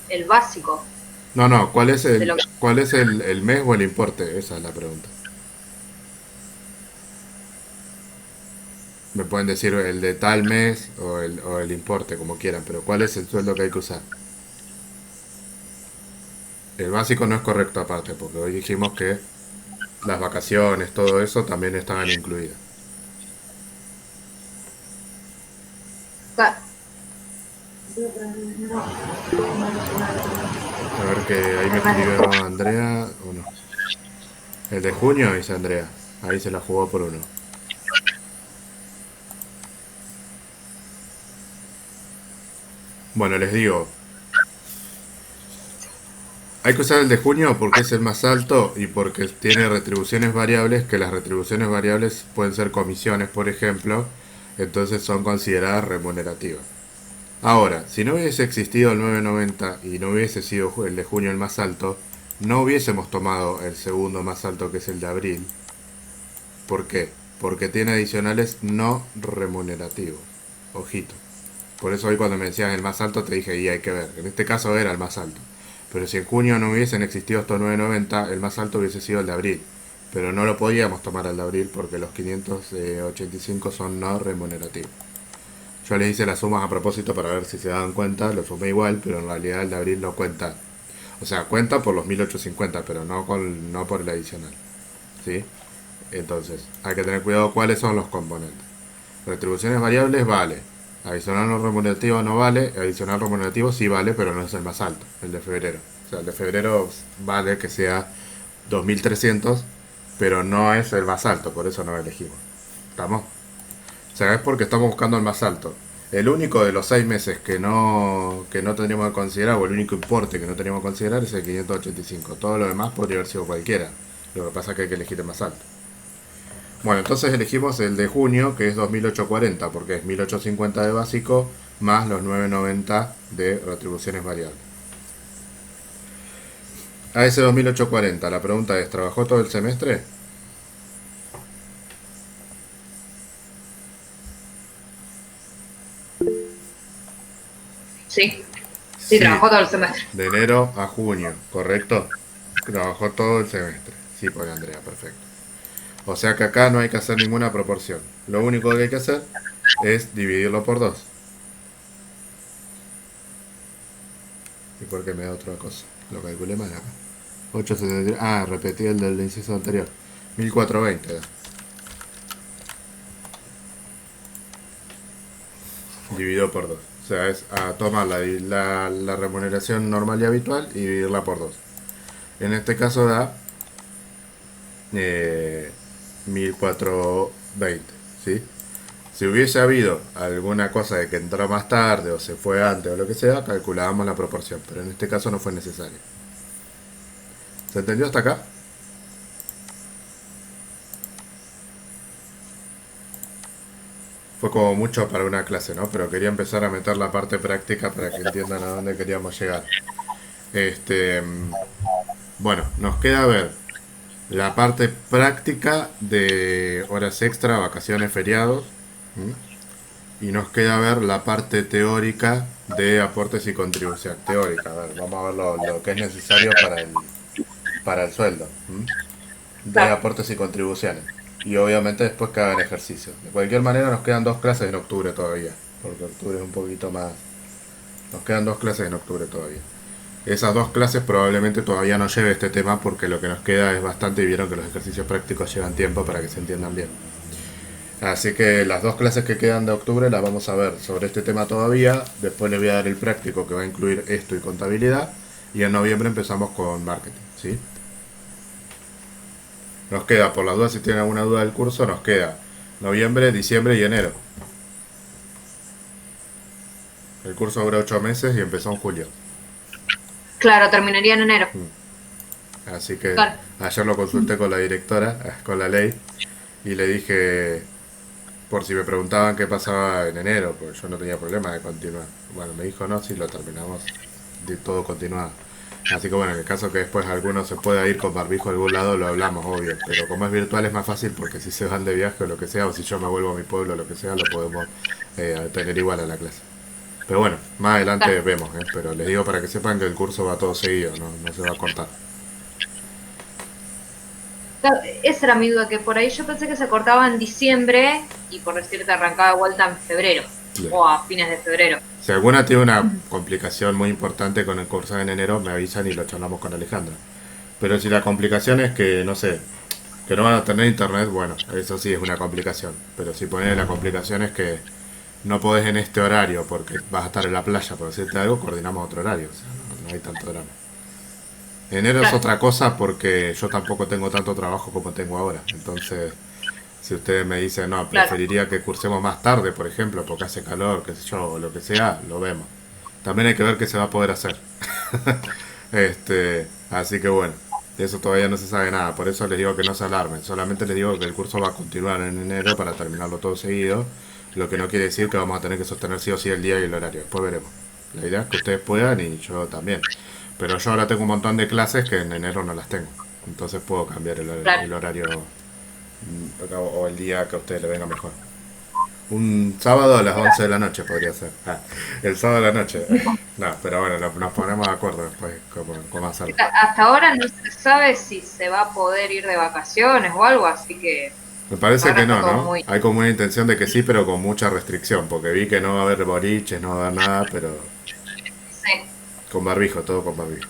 el básico.
No,
De lo que,
cuál es el mes o el importe? Esa es la pregunta. Me pueden decir el de tal mes o el importe, como quieran, pero ¿cuál es el sueldo que hay que usar? El básico no es correcto aparte, porque hoy dijimos que las vacaciones, todo eso también estaban incluidas.
ca-
A ver que ahí me escribió Andrea o no. El de junio dice Andrea. Ahí se la jugó por uno. Bueno, les digo, hay que usar el de junio porque es el más alto y porque tiene retribuciones variables, que las retribuciones variables pueden ser comisiones, por ejemplo, entonces son consideradas remunerativas. Ahora, si no hubiese existido el 990 y no hubiese sido el de junio el más alto, no hubiésemos tomado el segundo más alto que es el de abril. ¿Por qué? Porque tiene adicionales no remunerativos. Ojito. Por eso hoy cuando me decías el más alto te dije, y hay que ver. En este caso era el más alto. Pero si en junio no hubiesen existido estos 990, el más alto hubiese sido el de abril. Pero no lo podíamos tomar el de abril porque los 585 son no remunerativos. Yo les hice las sumas a propósito para ver si se daban cuenta, lo sumé igual, pero en realidad el de abril no cuenta. O sea, cuenta por los 1850, pero no por el adicional. ¿Sí? Entonces, hay que tener cuidado cuáles son los componentes. Retribuciones variables vale. Adicional no remunerativo no vale. Adicional remunerativo sí vale, pero no es el más alto, el de febrero. O sea, el de febrero vale que sea 2300, pero no es el más alto, por eso no lo elegimos. ¿Estamos? O sea, es porque estamos buscando el más alto. El único de los 6 meses que no tendríamos que considerar, o el único importe que no teníamos que considerar, es el 585. Todo lo demás podría haber sido cualquiera. Lo que pasa es que hay que elegir el más alto. Bueno, entonces elegimos el de junio, que es 2840, porque es 1850 de básico más los 990 de retribuciones variables. A ese 2840, la pregunta es, ¿trabajó todo el semestre?
sí, sí,
Sí,
trabajó todo el semestre.
de enero a junio, ¿correcto? Trabajó todo el semestre. Sí, pone Andrea, perfecto. O sea que acá no hay que hacer ninguna proporción. Lo único que hay que hacer es dividirlo por 2. ¿Y por qué me da otra cosa? Lo calculé mal acá. 873. Ah, repetí el del inciso anterior. 1420. Dividido por 2. O sea, es a tomar la remuneración normal y habitual y dividirla por 2. En este caso da 1420. ¿Sí? Si hubiese habido alguna cosa de que entró más tarde o se fue antes o lo que sea, calculábamos la proporción. Pero en este caso no fue necesario. ¿Se entendió hasta acá? Fue como mucho para una clase, ¿no? Pero quería empezar a meter la parte práctica para que entiendan a dónde queríamos llegar. Este, bueno, nos queda ver la parte práctica de horas extra, vacaciones, feriados. ¿M? Y nos queda ver la parte teórica de aportes y contribución. Teórica, a ver, vamos a ver lo que es necesario para el sueldo. ¿M? De
Claro.
aportes y contribuciones. Y obviamente después que hagan ejercicio. De cualquier manera nos quedan 2 clases en octubre todavía. Porque octubre es un poquito más. Nos quedan 2 clases en octubre todavía. Esas dos clases probablemente todavía no lleve este tema porque lo que nos queda es bastante y vieron que los ejercicios prácticos llevan tiempo para que se entiendan bien. Así que las dos clases que quedan de octubre las vamos a ver sobre este tema todavía. Después les voy a dar el práctico que va a incluir esto y contabilidad. Y en noviembre empezamos con marketing, ¿sí? Nos queda, por las dudas, si tienen alguna duda del curso, nos queda noviembre, diciembre y enero. El curso dura 8 meses y empezó en julio.
Claro, terminaría en enero.
Así que
Claro.
ayer lo consulté con la directora, con la ley, y le dije, por si me preguntaban qué pasaba en enero, porque yo no tenía problema de continuar. Bueno, me dijo no, si lo terminamos, de todo continuado. Así que bueno, en el caso que después alguno se pueda ir con barbijo a algún lado, lo hablamos, obvio. Pero como es virtual es más fácil porque si se van de viaje o lo que sea, o si yo me vuelvo a mi pueblo o lo que sea, lo podemos tener igual a la clase. Pero bueno, más adelante
Claro.
vemos, pero les digo para que sepan que el curso va todo seguido, no se va a cortar.
Claro, esa era mi duda, que por ahí yo pensé que se cortaba en diciembre y por decirte arrancaba de vuelta en febrero
Bien.
o a fines de febrero.
Si alguna tiene una complicación muy importante con el curso en enero, me avisan y lo charlamos con Alejandra. Pero si la complicación es que, no sé, que no van a tener internet, bueno, eso sí es una complicación. Pero si pones la complicación es que no podés en este horario porque vas a estar en la playa, por decirte algo, coordinamos otro horario. O sea, no hay tanto drama. Enero es
Claro,
otra cosa porque yo tampoco tengo tanto trabajo como tengo ahora. Entonces, si ustedes me dicen, no,
claro,
preferiría que cursemos más tarde, por ejemplo, porque hace calor, qué sé yo, o lo que sea, lo vemos. También hay que ver qué se va a poder hacer. Así que bueno, de eso todavía no se sabe nada. Por eso les digo que no se alarmen. Solamente les digo que el curso va a continuar en enero para terminarlo todo seguido. Lo que no quiere decir que vamos a tener que sostener sí o sí el día y el horario. Después veremos. La idea es que ustedes puedan y yo también. Pero yo ahora tengo un montón de clases que en enero no las tengo. Entonces puedo cambiar
claro.
el horario o el día que a ustedes les venga mejor. Un sábado a las 11 de la noche podría ser. El sábado de la noche. No, pero bueno, nos ponemos de acuerdo después cómo hacerlo.
Hasta ahora no se sabe si se va a poder ir de vacaciones o algo, así que
Me
hasta
parece
ahora
que
está
no,
todo
¿no?
muy...
Hay como una intención de que sí, pero con mucha restricción, porque vi que no va a haber boliches, no va a haber nada, pero
Sí.
con barbijo, todo con barbijo.